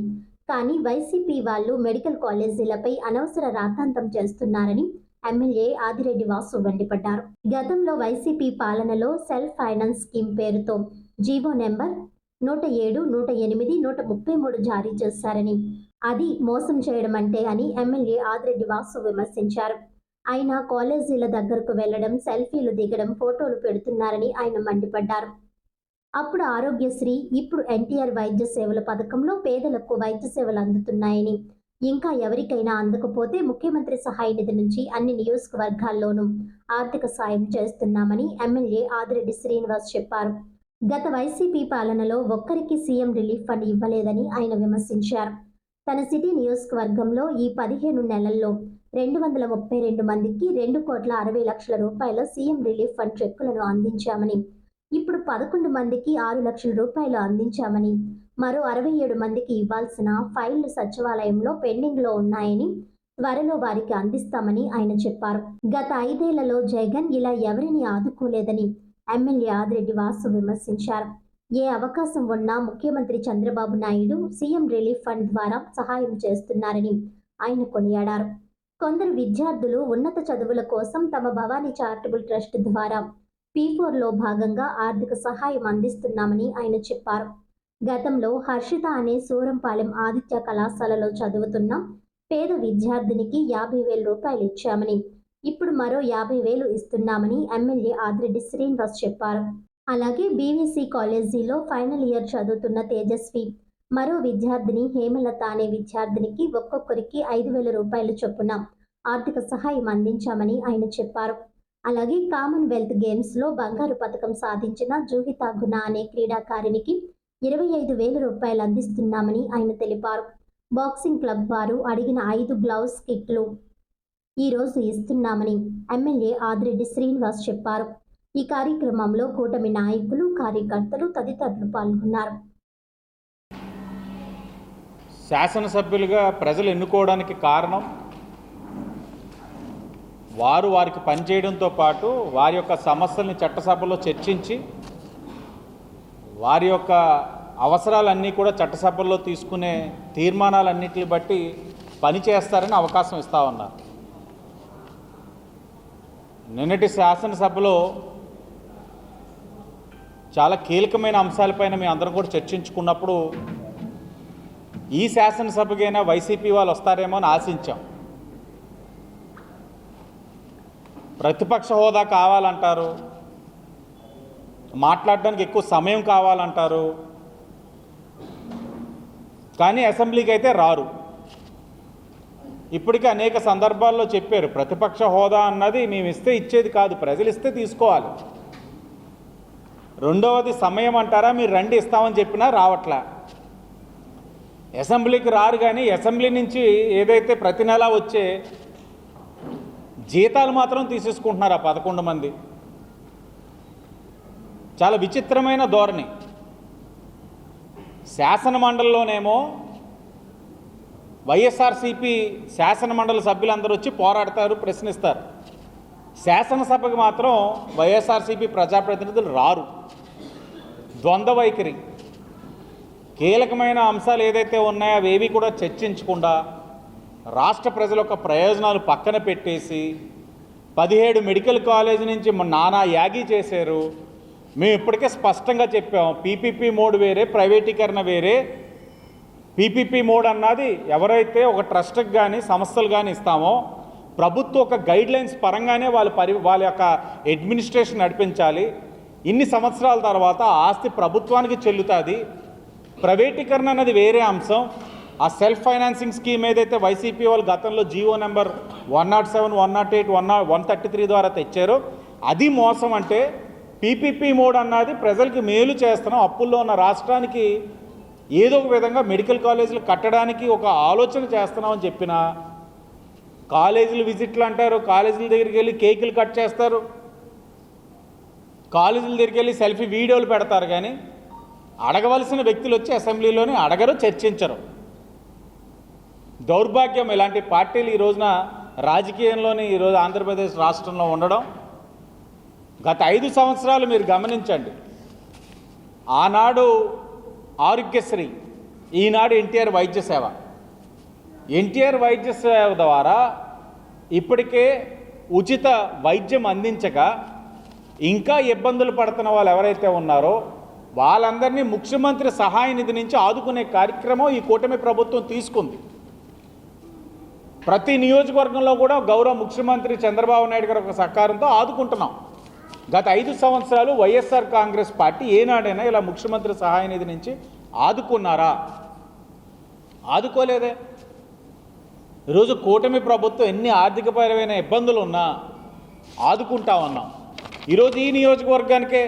కానీ వైసీపీ వాళ్ళు మెడికల్ కాలేజీలపై అనవసర రాద్ధాంతం చేస్తున్నారని ఎమ్మెల్యే ఆదిరెడ్డి వాసు మండిపడ్డారు. గతంలో వైసీపీ పాలనలో సెల్ఫ్ ఫైనాన్స్ స్కీమ్ పేరుతో జీవో నెంబర్ 107, 108, 133 జారీ చేశారని, అది మోసం చేయడం అంటే అని ఎమ్మెల్యే ఆదిరెడ్డి వాసు విమర్శించారు. ఆయన కాలేజీల దగ్గరకు వెళ్లడం, సెల్ఫీలు దిగడం, ఫోటోలు పెడుతున్నారని ఆయన మండిపడ్డారు. అప్పుడు ఆరోగ్యశ్రీ, ఇప్పుడు ఎన్టీఆర్ వైద్య సేవల పథకంలో పేదలకు వైద్య సేవలు అందుతున్నాయని, ఇంకా ఎవరికైనా అందకపోతే ముఖ్యమంత్రి సహాయ నిధి నుంచి అన్ని నియోజకవర్గాల్లోనూ ఆర్థిక సాయం చేస్తున్నామని ఎమ్మెల్యే ఆదిరెడ్డి శ్రీనివాస్ చెప్పారు. గత వైసీపీ పాలనలో ఒక్కరికి సీఎం రిలీఫ్ ఫండ్ ఇవ్వలేదని ఆయన విమర్శించారు. తన సిటీ నియోజకవర్గంలో ఈ 15 నెలల్లో 232 మందికి 2,60,00,000 రూపాయల సీఎం రిలీఫ్ ఫండ్ చెక్కులను అందించామని, ఇప్పుడు 11 మందికి 6 లక్షల రూపాయలు అందించామని, మరో 67 మందికి ఇవ్వాల్సిన ఫైళ్లు సచివాలయంలో పెండింగ్లో ఉన్నాయని, త్వరలో వారికి అందిస్తామని ఆయన చెప్పారు. గత 5 ఏళ్లలో జగన్ ఇలా ఎవరిని ఆదుకోలేదని ఎమ్మెల్యే ఆదిరెడ్డి వాసు విమర్శించారు. ఏ అవకాశం ఉన్నా ముఖ్యమంత్రి Chandrababu Naidu CM relief fund ద్వారా సహాయం చేస్తున్నారని ఆయన కొనియాడారు. కొందరు విద్యార్థులు ఉన్నత చదువుల కోసం తమ భవానీ చారిటబుల్ ట్రస్ట్ ద్వారా P4లో భాగంగా ఆర్థిక సహాయం అందిస్తున్నామని ఆయన చెప్పారు. గతంలో హర్షిత అనే సూరంపాలెం ఆదిత్య కళాశాలలో చదువుతున్న పేద విద్యార్థినికి 50,000 రూపాయలు ఇచ్చామని, ఇప్పుడు మరో 50,000 ఇస్తున్నామని ఎమ్మెల్యే ఆదిరెడ్డి శ్రీనివాస్ చెప్పారు. అలాగే బీవీసీ కాలేజీలో ఫైనల్ ఇయర్ చదువుతున్న తేజస్వి, మరో విద్యార్థిని హేమలత అనే విద్యార్థినికి ఒక్కొక్కరికి 5,000 రూపాయలు చొప్పున ఆర్థిక సహాయం అందించామని ఆయన చెప్పారు. అలాగే కామన్వెల్త్ గేమ్స్లో బంగారు పథకం సాధించిన జూహితా గుణ అనే క్రీడాకారినికి 25,000 రూపాయలు అందిస్తున్నామని ఆయన తెలిపారు. బాక్సింగ్ క్లబ్ వారు అడిగిన 5 గ్లౌస్ కిట్లు ఈరోజు ఇస్తున్నామని ఎమ్మెల్యే ఆదిరెడ్డి శ్రీనివాస్ చెప్పారు. ఈ కార్యక్రమంలో కూటమి నాయకులు, కార్యకర్తలు తదితరులు పాల్గొన్నారు. శాసనసభ్యులుగా ప్రజలు ఎన్నుకోవడానికి కారణం వారికి పనిచేయడంతో పాటు వారి యొక్క సమస్యల్ని చట్టసభలో చర్చించి వారి యొక్క అవసరాలన్నీ కూడా చట్టసభల్లో తీసుకునే తీర్మానాలన్నింటిని బట్టి పనిచేస్తారని అవకాశం ఇస్తా ఉన్నారు. నిన్నటి శాసనసభలో చాలా కీలకమైన అంశాలపైన మేము అందరం కూడా చర్చించుకున్నప్పుడు ఈ శాసనసభకైనా వైసీపీ వాళ్ళు వస్తారేమో అని ఆశించాం. ప్రతిపక్ష హోదా కావాలంటారు, మాట్లాడడానికి ఎక్కువ సమయం కావాలంటారు, కానీ అసెంబ్లీకి అయితే రారు. ఇప్పటికీ అనేక సందర్భాల్లో చెప్పారు, ప్రతిపక్ష హోదా అన్నది మేము ఇస్తే ఇచ్చేది కాదు, ప్రజలు ఇస్తే తీసుకోవాలి. రెండవది సమయం అంటారా, మీరు రండి ఇస్తామని చెప్పినా రావట్లే. అసెంబ్లీకి రారు, కానీ అసెంబ్లీ నుంచి ఏదైతే ప్రతి నెల వచ్చే జీతాలు మాత్రం తీసేసుకుంటున్నారు ఆ 11 మంది. చాలా విచిత్రమైన ధోరణి. శాసనమండలిలోనేమో వైఎస్ఆర్సీపీ శాసనమండలి సభ్యులందరూ వచ్చి పోరాడతారు, ప్రశ్నిస్తారు. శాసనసభకు మాత్రం వైఎస్ఆర్సీపీ ప్రజాప్రతినిధులు రారు. ద్వంద్వ వైఖరి. కీలకమైన అంశాలు ఏదైతే ఉన్నాయో అవేవి కూడా చర్చించకుండా రాష్ట్ర ప్రజల యొక్క ప్రయోజనాలు పక్కన పెట్టేసి 17 మెడికల్ కాలేజీ నుంచి నానా యాగి చేశారు. మేము ఇప్పటికే స్పష్టంగా చెప్పాం, పీపీపీ మోడ్ వేరే, ప్రైవేటీకరణ వేరే. పీపీపీ మోడ్ అన్నది ఎవరైతే ఒక ట్రస్ట్కి కానీ సంస్థలు కానీ ఇస్తామో ప్రభుత్వం ఒక గైడ్లైన్స్ పరంగానే వాళ్ళ యొక్క అడ్మినిస్ట్రేషన్ నడిపించాలి. ఇన్ని సంవత్సరాల తర్వాత ఆస్తి ప్రభుత్వానికి చెల్లుతుంది. ప్రైవేటీకరణ అన్నది వేరే అంశం. ఆ సెల్ఫ్ ఫైనాన్సింగ్ స్కీమ్ ఏదైతే వైసీపీ వాళ్ళు గతంలో జీవో నెంబర్ 107, 108, 133 ద్వారా తెచ్చారో అది మోసం. అంటే పీపీపీ మోడ్ అన్నది ప్రజలకి మేలు చేస్తున్నాం, అప్పుల్లో ఉన్న రాష్ట్రానికి ఏదో ఒక విధంగా మెడికల్ కాలేజీలు కట్టడానికి ఒక ఆలోచన చేస్తున్నామని చెప్పిన కాలేజీలు విజిట్లు అంటారు, కాలేజీల దగ్గరికి వెళ్ళి కేకులు కట్ చేస్తారు, కాలేజీల దగ్గరికి వెళ్ళి సెల్ఫీ వీడియోలు పెడతారు, కానీ అడగవలసిన వ్యక్తులు వచ్చి అసెంబ్లీలోనే అడగరు, చర్చించరు. దౌర్భాగ్యం. ఇలాంటి పార్టీలు ఈ రోజున రాజకీయంలోని ఈరోజు ఆంధ్రప్రదేశ్ రాష్ట్రంలో ఉండడం. గత 5 సంవత్సరాలు మీరు గమనించండి. ఆనాడు ఆరోగ్యశ్రీ, ఈనాడు ఎన్టీఆర్ వైద్య సేవ. ఎన్టీఆర్ వైద్య సేవ ద్వారా ఇప్పటికే ఉచిత వైద్యం అందించక ఇంకా ఇబ్బందులు పడుతున్న వాళ్ళు ఎవరైతే ఉన్నారో వాళ్ళందరినీ ముఖ్యమంత్రి సహాయ నిధి నుంచి ఆదుకునే కార్యక్రమం ఈ కూటమి ప్రభుత్వం తీసుకుంది. ప్రతి నియోజకవర్గంలో కూడా గౌరవ ముఖ్యమంత్రి చంద్రబాబు నాయుడు గారి ఒక సహకారంతో ఆదుకుంటున్నాం. గత 5 సంవత్సరాలు వైఎస్ఆర్ కాంగ్రెస్ పార్టీ ఏనాడైనా ఇలా ముఖ్యమంత్రి సహాయ నిధి నుంచి ఆదుకున్నారా? ఆదుకోలేదే. ఈరోజు కూటమి ప్రభుత్వం ఎన్ని ఆర్థికపరమైన ఇబ్బందులు ఉన్నా ఆదుకుంటా ఉన్నాం. ఈరోజు ఈ నియోజకవర్గానికే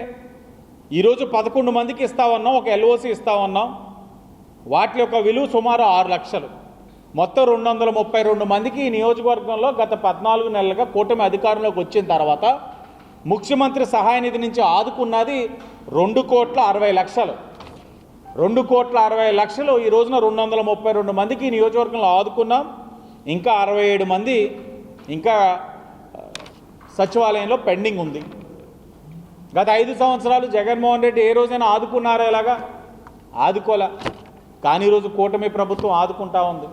ఈరోజు 11 మందికి ఇస్తా ఉన్నాం, ఒక ఎల్ఓసి ఇస్తా ఉన్నాం. వాటి యొక్క విలువ సుమారు 6 లక్షలు. మొత్తం 232 మందికి ఈ నియోజకవర్గంలో గత 14 నెలలుగా కూటమి అధికారంలోకి వచ్చిన తర్వాత ముఖ్యమంత్రి సహాయ నిధి నుంచి ఆదుకున్నది 2,60,00,000. 2,60,00,000 ఈ రోజున 232 మందికి ఈ నియోజకవర్గంలో ఆదుకున్నాం. ఇంకా 67 మంది ఇంకా సచివాలయంలో పెండింగ్ ఉంది. గత 5 సంవత్సరాలు జగన్మోహన్ రెడ్డి ఏ రోజైనా ఆదుకున్నారా? ఇలాగా ఆదుకోలే. కానీ ఈరోజు కూటమి ప్రభుత్వం ఆదుకుంటా ఉంది.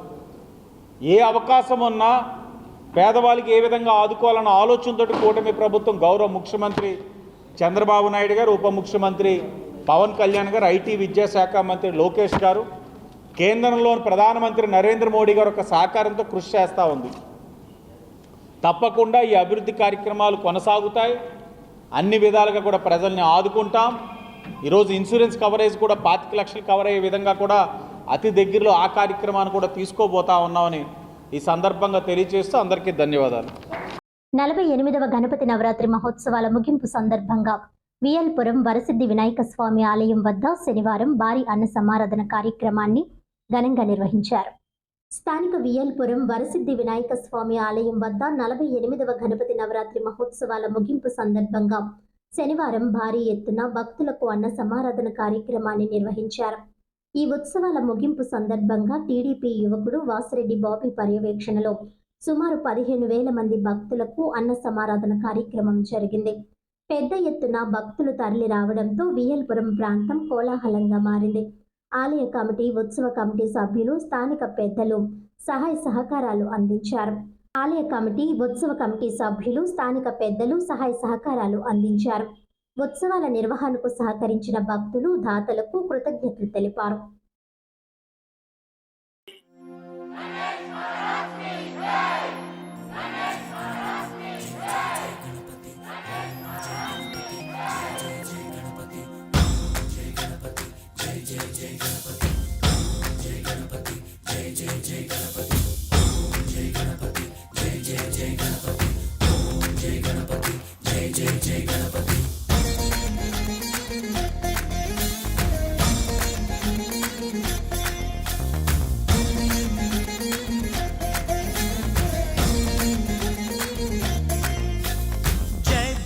ఏ అవకాశం ఉన్నా పేదవాళ్ళకి ఏ విధంగా ఆదుకోవాలన్న ఆలోచనతో కూటమి ప్రభుత్వం గౌరవ ముఖ్యమంత్రి చంద్రబాబు నాయుడు గారు, ఉప ముఖ్యమంత్రి పవన్ కళ్యాణ్ గారు, ఐటీ విద్యాశాఖ మంత్రి లోకేష్ గారు, కేంద్రంలోని ప్రధానమంత్రి నరేంద్ర మోడీ గారు ఒక సహకారంతో కృషి చేస్తూ ఉంది. తప్పకుండా ఈ అభివృద్ధి కార్యక్రమాలు కొనసాగుతాయి. అన్ని విధాలుగా కూడా ప్రజల్ని ఆదుకుంటాం. ఈరోజు ఇన్సూరెన్స్ కవరేజ్ కూడా 25 లక్షలు కవర్ అయ్యే విధంగా కూడా అతి దగ్గరలో ఆ కార్యక్రమాన్ని కూడా తీసుకోబోతా ఉన్నామని ఈ సందర్భంగా తెలియజేస్తూ అందరికీ ధన్యవాదాలు. 48వ గణపతి నవరాత్రి మహోత్సవాల ముగింపు సందర్భంగా విఎల్పురం వరసిద్ధి వినాయక స్వామి ఆలయం వద్ద శనివారం భారీ అన్న సమారాధన కార్యక్రమాన్ని ఘనంగా నిర్వహించారు. స్థానిక విఎల్పురం వరసిద్ధి వినాయక స్వామి ఆలయం వద్ద 48వ గణపతి నవరాత్రి మహోత్సవాల ముగింపు సందర్భంగా శనివారం భారీ ఎత్తున భక్తులకు అన్న సమారాధన కార్యక్రమాన్ని నిర్వహించారు. ఈ ఉత్సవాల ముగింపు సందర్భంగా టీడీపీ యువకుడు వాసిరెడ్డి బాబీ పర్యవేక్షణలో సుమారు 15,000 మంది భక్తులకు అన్న సమారాధన కార్యక్రమం జరిగింది. పెద్ద ఎత్తున భక్తులు తరలి రావడంతో విఎల్పురం ప్రాంతం కోలాహలంగా మారింది. ఆలయ కమిటీ, ఉత్సవ కమిటీ సభ్యులు, స్థానిక పెద్దలు సహాయ సహకారాలు అందించారు. ఆలయ కమిటీ, ఉత్సవ కమిటీ సభ్యులు, స్థానిక పెద్దలు సహాయ సహకారాలు అందించారు. ఉత్సవాల నిర్వహణకు సహకరించిన భక్తులు, దాతలకు కృతజ్ఞతలు తెలిపారు.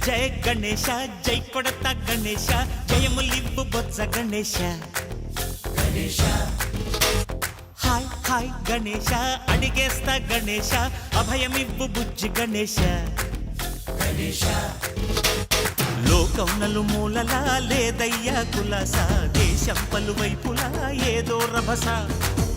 జయ గణేశ, జై కొడత గణేశ, జయములివ్వు బొజ్జ గణేశ. గణేశ హాయ్ హాయ్ గణేశ, అడిగేస్తా గణేశ, అభయమివ్వు బుజ్జి గణేశ. గణేశ లోకం నలుమూలలా లేదయ్యా కులాస, దేశం పలువైపులా ఏదో రభస,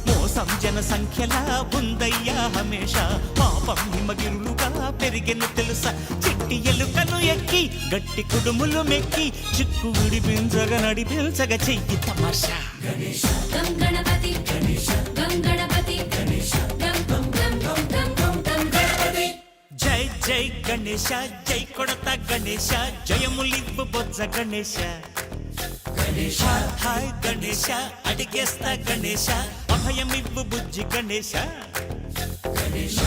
మోసం జన సంఖ్యలా ఉందయ్యా హమేష, పాపం హిమగిరులుగా పెరిగెను తెలుసా, చిట్టి ఎలుకలు ఎక్కి గట్టి కుడుములు మెక్కి చిక్కు విడిపించగ నడిపించగ చెయ్యి తమాషా. గణేశ గం గణపతి, గణేశ గం గణపతి, గణేశ గం గం గం గం గం గం గం గణపతి. జై జై గణేశ, జై కొడత గణేశ, జయములివ్వు బొజ్జ గణేశ. గణేశ హాయ్ గణేశ, అడిగేస్తా గణేశ, అభయమివ్వు బుజ్జి గణేశ. గణేశ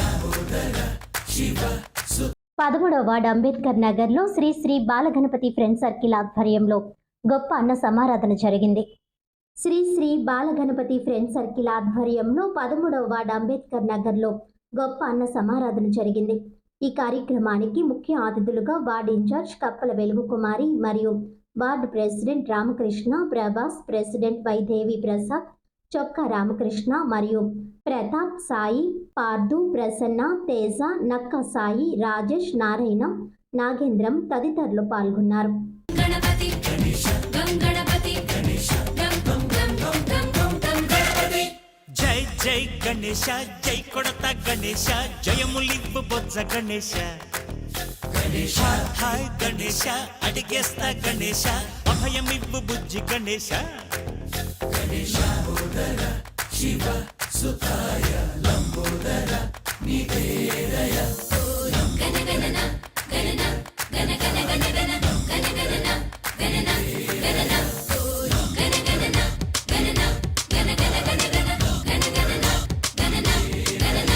13వ వార్డు అంబేద్కర్ నగర్లో శ్రీ శ్రీ బాలగణపతి ఫ్రెండ్స్ సర్కిల్ ఆధ్వర్యంలో గొప్ప అన్న సమారాధన జరిగింది. శ్రీ శ్రీ బాలగణపతి ఫ్రెండ్స్ సర్కిల్ ఆధ్వర్యంలో 13వ వార్డు అంబేద్కర్ నగర్లో గొప్ప అన్న సమారాధన జరిగింది. ఈ కార్యక్రమానికి ముఖ్య అతిథులుగా వార్డు ఇన్ఛార్జ్ కప్పల వెలుగు కుమారి మరియు ward president Ramakrishna, Prabhas, president Vaidevi Prasad, చొక్కా రామకృష్ణ మరియు ప్రతాప్, సాయి, పార్దు, ప్రసన్న, తేజ, నక్క సాయి, రాజేష్, నారాయణ, నాగేంద్రం తదితరులు పాల్గొన్నారు. గణపతి గణేశ గం గణపతి, గణేశ గం గం గం గం గం గం గం గణపతి. జై జై గణేశ, జై కొడత గణేశ, జయములివ్వు బొజ్జ గణేశ. గణేశ హాయ్ గణేశ, అడిగేస్తా గణేశ, అభయమివ్వు బుజ్జి గణేశ. గణేశ శివ సుతాయ లంబోదర నివేదయ. గణ గణన గణన గణ గణ గణ గణ గణ గణన గణన గణన గణ గణన గణన గణ గణ గణ గణ గణ గణన గణన గణన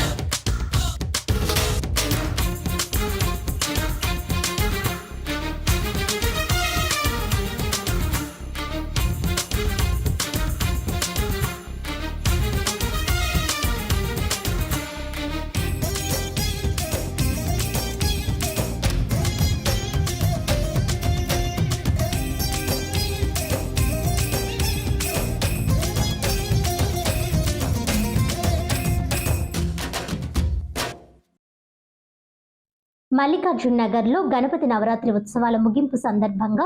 మల్లికార్జున్ నగర్లో గణపతి నవరాత్రి ఉత్సవాల ముగింపు సందర్భంగా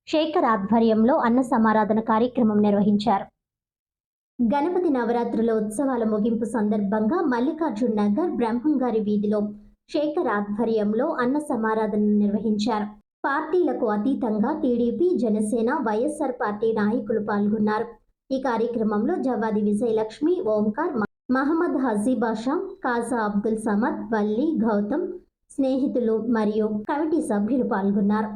శేఖర్ ఆధ్వర్యంలో అన్న సమారాధన కార్యక్రమం నిర్వహించారు. గణపతి నవరాత్రుల ఉత్సవాల ముగింపు సందర్భంగా మల్లికార్జున్ నగర్ బ్రహ్మంగారి వీధిలో శేఖర్ ఆధ్వర్యంలో అన్న సమారాధన నిర్వహించారు. పార్టీలకు అతీతంగా టీడీపీ, జనసేన, వైఎస్ఆర్ పార్టీ నాయకులు పాల్గొన్నారు. ఈ కార్యక్రమంలో జవాది విజయలక్ష్మి, ఓంకార్, మహమ్మద్ హజీబాషా, కాజా అబ్దుల్ సమద్, వల్లి, గౌతమ్, స్నేహితులు మరియు కమిటీ సభ్యులు పాల్గొన్నారు.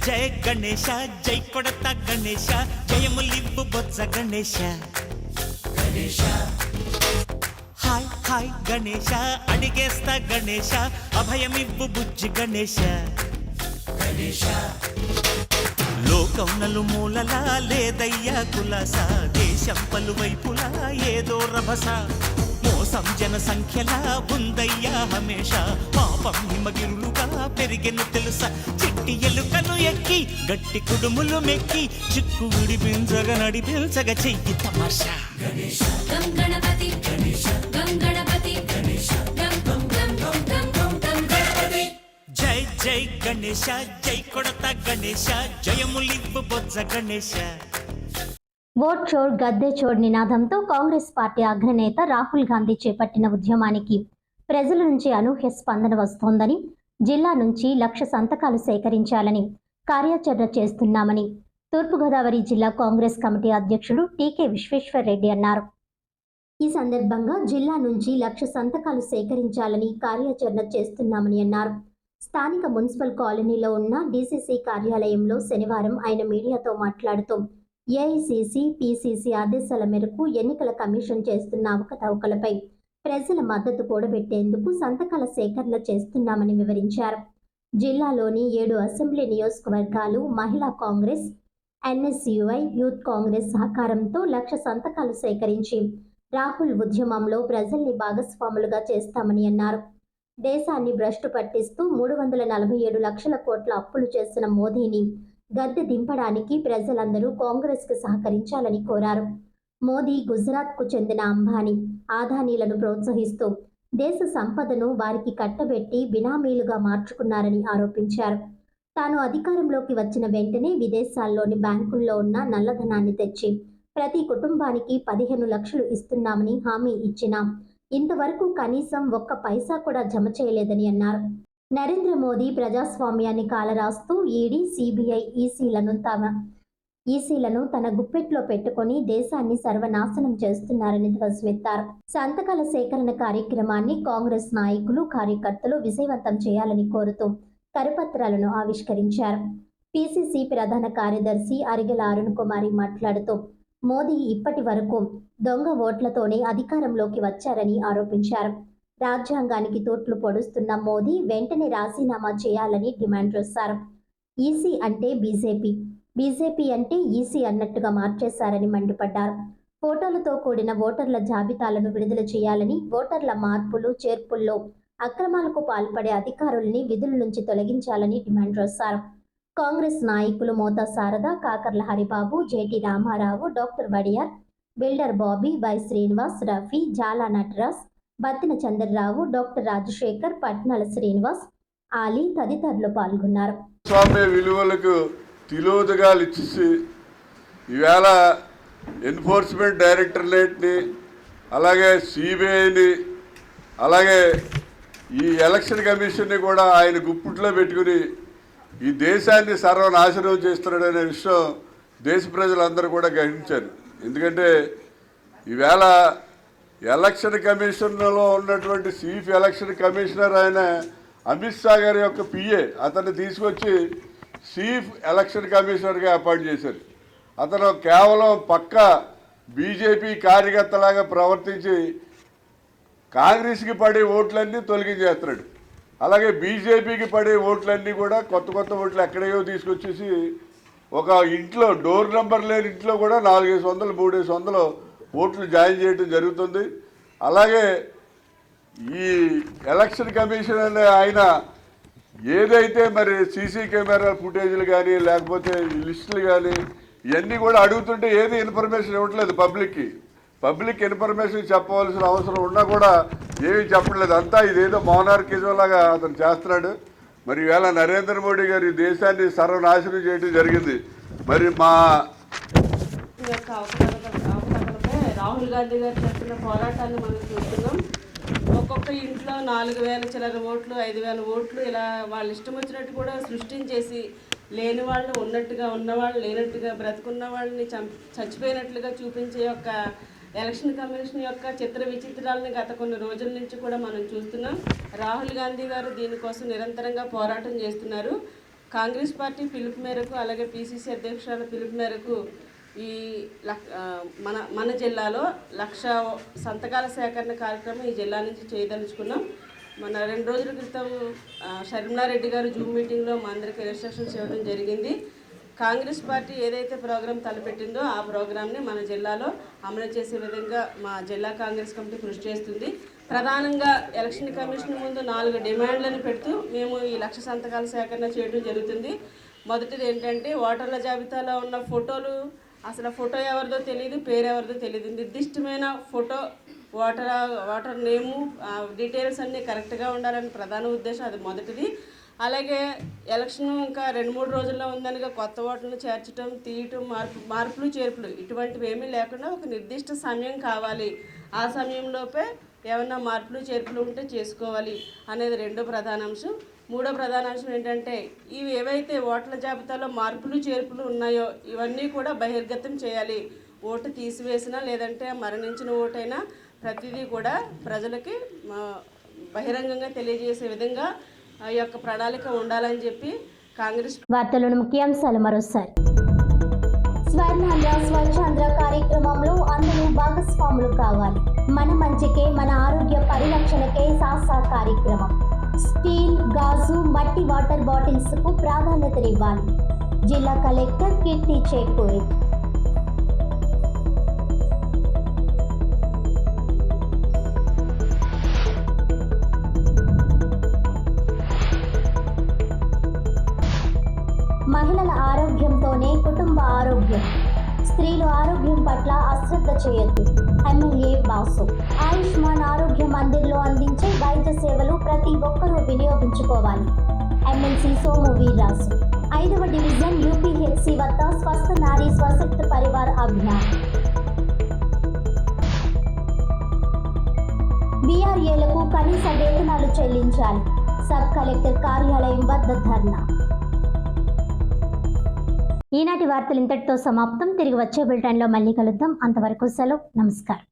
జయ గణేశ, జై కొడత గణేశ, జయములివ్వు బొజ్జ గణేశ. హాయ్ హాయ్ గణేశ, అడిగేస్తా గణేశ, అభయమివ్వు బుజ్జి గణేశ. లోకం నలుమూలలా లేదయ్యా కులాస, దేశం పలువైపులా ఏదో రభస. మోసం జన సంఖ్యలా ఉందయ్యా హమేష, పాపం హిమగిరులుగా పెరిగెను తెలుసా. చెట్టి ఎలుకను ఎక్కి గట్టి కుడుములు మెక్కి, చిక్కు విడిపించగా నడిపించగా చెయ్యి తమాషా. గం గణపతి గం గణపతి గం గం గం గం గం గం గణపతి. జై జై గణేశ, జై కొడత గణేశ, జయములివ్వు బొజ్జ గణేశ. ఓట్ చోడ్ గద్దె చోడ్ నినాదంతో కాంగ్రెస్ పార్టీ అగ్రనేత రాహుల్ గాంధీ చేపట్టిన ఉద్యమానికి ప్రజల నుంచి అనూహ్య స్పందన వస్తోందని, జిల్లా నుంచి 1,00,000 సంతకాలు సేకరించాలని కార్యాచరణ చేస్తున్నామని తూర్పుగోదావరి జిల్లా కాంగ్రెస్ కమిటీ అధ్యక్షుడు టీకే విశ్వేశ్వర్ రెడ్డి అన్నారు. ఈ సందర్భంగా జిల్లా నుంచి 1,00,000 సంతకాలు సేకరించాలని కార్యాచరణ చేస్తున్నామని అన్నారు. స్థానిక మున్సిపల్ కాలనీలో ఉన్న డీసీసీ కార్యాలయంలో శనివారం ఆయన మీడియాతో మాట్లాడుతూ ఏఐసీసీ, పీసీసీ ఆదేశాల మేరకు ఎన్నికల కమిషన్ చేస్తున్న అవకతవకలపై ప్రజల మద్దతు కూడబెట్టేందుకు సంతకాల సేకరణ చేస్తున్నామని వివరించారు. జిల్లాలోని 7 అసెంబ్లీ నియోజకవర్గాలు మహిళా కాంగ్రెస్, ఎన్ఎస్యుఐ, యూత్ కాంగ్రెస్ సహకారంతో 1,00,000 సంతకాలు సేకరించి రాహుల్ ఉద్యమంలో ప్రజల్ని భాగస్వాములుగా చేస్తామని అన్నారు. దేశాన్ని భ్రష్టు పట్టిస్తూ 347 లక్షల కోట్ల అప్పులు చేసిన మోదీని గద్దె దింపడానికి ప్రజలందరూ కాంగ్రెస్కు సహకరించాలని కోరారు. మోదీ గుజరాత్కు చెందిన అంబానీ, ఆదానీలను ప్రోత్సహిస్తూ దేశ సంపదను వారికి కట్టబెట్టి బినామీలుగా మార్చుకున్నారని ఆరోపించారు. తాను అధికారంలోకి వచ్చిన వెంటనే విదేశాల్లోని బ్యాంకుల్లో ఉన్న నల్లధనాన్ని తెచ్చి ప్రతి కుటుంబానికి 15 లక్షలు ఇస్తున్నామని హామీ ఇచ్చినా ఇంతవరకు కనీసం 1 పైసా కూడా జమ చేయలేదని అన్నారు. నరేంద్ర మోదీ ప్రజాస్వామ్యాన్ని కాలరాస్తూ ఈడీ, సిబిఐ, ఈసీలను తన గుప్పెట్లో పెట్టుకొని దేశాన్ని సర్వనాశనం చేస్తున్నారని ధ్వజమెత్తారు. సంతకాల సేకరణ కార్యక్రమాన్ని కాంగ్రెస్ నాయకులు, కార్యకర్తలు విజయవంతం చేయాలని కోరుతూ కరపత్రాలను ఆవిష్కరించారు. పీసీసీ ప్రధాన కార్యదర్శి అరిగెల అరుణ్ కుమారి మాట్లాడుతూ మోదీ ఇప్పటి వరకు దొంగ ఓట్లతోనే అధికారంలోకి వచ్చారని ఆరోపించారు. రాజ్యాంగానికి తోట్లు పొడుస్తున్న మోదీ వెంటనే రాజీనామా చేయాలని డిమాండ్ చేశారు. ఈసీ అంటే బీజేపీ, బీజేపీ అంటే ఈసీ అన్నట్టుగా మార్చేశారని మండిపడ్డారు. ఫోటోలతో కూడిన ఓటర్ల జాబితాలను విడుదల చేయాలని, ఓటర్ల మార్పులు చేర్పుల్లో అక్రమాలకు పాల్పడే అధికారుల్ని విధుల నుంచి తొలగించాలని డిమాండ్ చేశారు. కాంగ్రెస్ నాయకులు Mota Sharada, Kakarla Haribabu, JT Ramarao, doctor Vadiyar, builder Bobby, Y Srinivas, Rafi, Jala Nataraj, Battina Chandrarao, doctor Rajasekhar, Patnala Srinivas, Ali తదితరులు పాల్గొన్నారు. స్వామ్య విలువలకు తిలోదగాలు ఇచ్చేసి ఈవేళ ఎన్ఫోర్స్మెంట్ డైరెక్టరేట్ని, అలాగే సిబిఐని, అలాగే ఈ ఎలక్షన్ కమిషన్ని కూడా ఆయన గుప్పిట్లో పెట్టుకుని ఈ దేశాన్ని సర్వనాశనం చేస్తున్నాడనే విషయం దేశ ప్రజలందరూ కూడా గ్రహించారు. ఎందుకంటే ఈవేళ ఎలక్షన్ కమిషన్లో ఉన్నటువంటి చీఫ్ ఎలక్షన్ కమిషనర్ ఆయన అమిత్ షా గారి యొక్క పిఏ, అతన్ని తీసుకొచ్చి చీఫ్ ఎలక్షన్ కమిషనర్గా అపాయింట్ చేశారు. అతను కేవలం పక్క బీజేపీ కార్యకర్తలాగా ప్రవర్తించి కాంగ్రెస్కి పడే ఓట్లన్నీ తొలగించేస్తున్నాడు. అలాగే బీజేపీకి పడే ఓట్లన్నీ కూడా కొత్త ఓట్లు ఎక్కడేయో తీసుకొచ్చేసి ఒక ఇంట్లో డోర్ నెంబర్ లేని ఇంట్లో కూడా 400, 300 ఓట్లు జాయిన్ చేయడం జరుగుతుంది. అలాగే ఈ ఎలక్షన్ కమిషన్ అనే ఆయన ఏదైతే మరి సీసీ కెమెరా ఫుటేజీలు కానీ లేకపోతే లిస్టులు కానీ ఇవన్నీ కూడా అడుగుతుంటే ఏది ఇన్ఫర్మేషన్ ఇవ్వట్లేదు పబ్లిక్ ఇన్ఫర్మేషన్ చెప్పవలసిన అవసరం ఉన్నా కూడా ఏమీ చెప్పట్లేదు. అంతా ఇదేదో మోనార్కిజం లాగా అతను చేస్తున్నాడు. మరి ఈవేళ నరేంద్ర మోడీ గారు ఈ దేశాన్ని సర్వనాశనం చేయడం జరిగింది. మరి మా రాహుల్ గాంధీ గారు చేస్తున్న పోరాటాన్ని మనం చూస్తున్నాం. ఒక్కొక్క ఇంట్లో 4,000 చిల్లర ఓట్లు, 5,000 ఓట్లు ఇలా వాళ్ళ ఇష్టం వచ్చినట్టు కూడా సృష్టించేసి లేని వాళ్ళు ఉన్నట్టుగా, ఉన్నవాళ్ళు లేనట్టుగా, బ్రతుకున్న వాళ్ళని చచ్చిపోయినట్లుగా చూపించే యొక్క ఎలక్షన్ కమిషన్ యొక్క చిత్ర విచిత్రాలను గత కొన్ని రోజుల నుంచి కూడా మనం చూస్తున్నాం. రాహుల్ గాంధీ గారు దీనికోసం నిరంతరంగా పోరాటం చేస్తున్నారు. కాంగ్రెస్ పార్టీ పిలుపు మేరకు, అలాగే పిసిసి అధ్యక్షురాల పిలుపు మేరకు ఈ మన జిల్లాలో 1,00,000 సంతకాల సేకరణ కార్యక్రమం ఈ జిల్లా నుంచి చేయదలుచుకున్నాం. మన 2 రోజుల క్రితం షర్మిలారెడ్డి గారు జూమ్ మీటింగ్లో మా అందరికీ ఇన్స్ట్రక్షన్స్ ఇవ్వడం జరిగింది. కాంగ్రెస్ పార్టీ ఏదైతే ప్రోగ్రాం తలపెట్టిందో ఆ ప్రోగ్రాంని మన జిల్లాలో అమలు చేసే విధంగా మా జిల్లా కాంగ్రెస్ కమిటీ కృషి చేస్తుంది. ప్రధానంగా ఎలక్షన్ కమిషన్ ముందు 4 డిమాండ్లను పెడుతూ మేము ఈ 1,00,000 సంతకాల సేకరణ చేయడం జరుగుతుంది. మొదటిది ఏంటంటే ఓటర్ల జాబితాలో ఉన్న ఫోటోలు, అసలు ఫోటో ఎవరిదో తెలియదు, పేరు ఎవరిదో తెలియదు. నిర్దిష్టమైన ఫోటో, ఓటర్ నేము, డీటెయిల్స్ అన్నీ కరెక్ట్గా ఉండాలని ప్రధాన ఉద్దేశం. అది మొదటిది. అలాగే ఎలక్షన్ ఇంకా 2-3 రోజుల్లో ఉందనిగా కొత్త ఓట్లను చేర్చడం, తీయటం, మార్పులు చేర్పులు ఇటువంటివి ఏమీ లేకుండా ఒక నిర్దిష్ట సమయం కావాలి. ఆ సమయంలోపే ఏమన్నా మార్పులు చేర్పులు ఉంటే చేసుకోవాలి అనేది 2వ ప్రధాన అంశం. 3వ ప్రధాన అంశం ఏంటంటే ఇవి ఏవైతే ఓట్ల జాబితాలో మార్పులు చేర్పులు ఉన్నాయో ఇవన్నీ కూడా బహిర్గతం చేయాలి. ఓటు తీసివేసినా లేదంటే మరణించిన ఓటైనా ప్రతిదీ కూడా ప్రజలకి బహిరంగంగా తెలియజేసే విధంగా ఈ యొక్క ప్రణాళిక ఉండాలని చెప్పి కాంగ్రెస్. వార్తలను ముఖ్యాంశాలు మరోసారి. స్వర్ణాంధ్ర స్వచ్ఛాంధ్ర కార్యక్రమంలో అందరూ భాగస్వాములు కావాలి. మన మంచికే, మన ఆరోగ్య పరిరక్షణకే సాసా కార్యక్రమం. స్టీల్, గాజు, మట్టి వాటర్ బాటిల్స్ కు ప్రాధాన్యతనివ్వాలి. జిల్లా కలెక్టర్ కీర్తి చేకూరి. మహిళల ఆరోగ్యంతోనే కుటుంబ ఆరోగ్యం. స్త్రీలు ఆరోగ్యం పట్ల అశ్రద్ధ చేయొద్దు. MLA boss. ఆయుష్మాన్ ఆరోగ్య మందిర్లో అందించే వైద్య సేవలు ప్రతి ఒక్కరూ వినియోగించుకోవాలి. ఎమ్మెల్సీ సోము వీర్రాజు. 5వ డివిజన్ యూపీహెచ్సి వద్ద స్వస్థ నారీ స్వశక్తి పరివార్ అభియాన్. వీఆర్ఏలకు కనీస వేతనాలు చెల్లించాలి. సబ్ కలెక్టర్ కార్యాలయం వద్ద ధర్నా. ఈనాటి వార్తలు ఇంతటితో సమాప్తం. తిరిగి వచ్చే బులెటిన్లో మళ్ళీ కలుద్దాం. అంతవరకు సెలవు. నమస్కారం.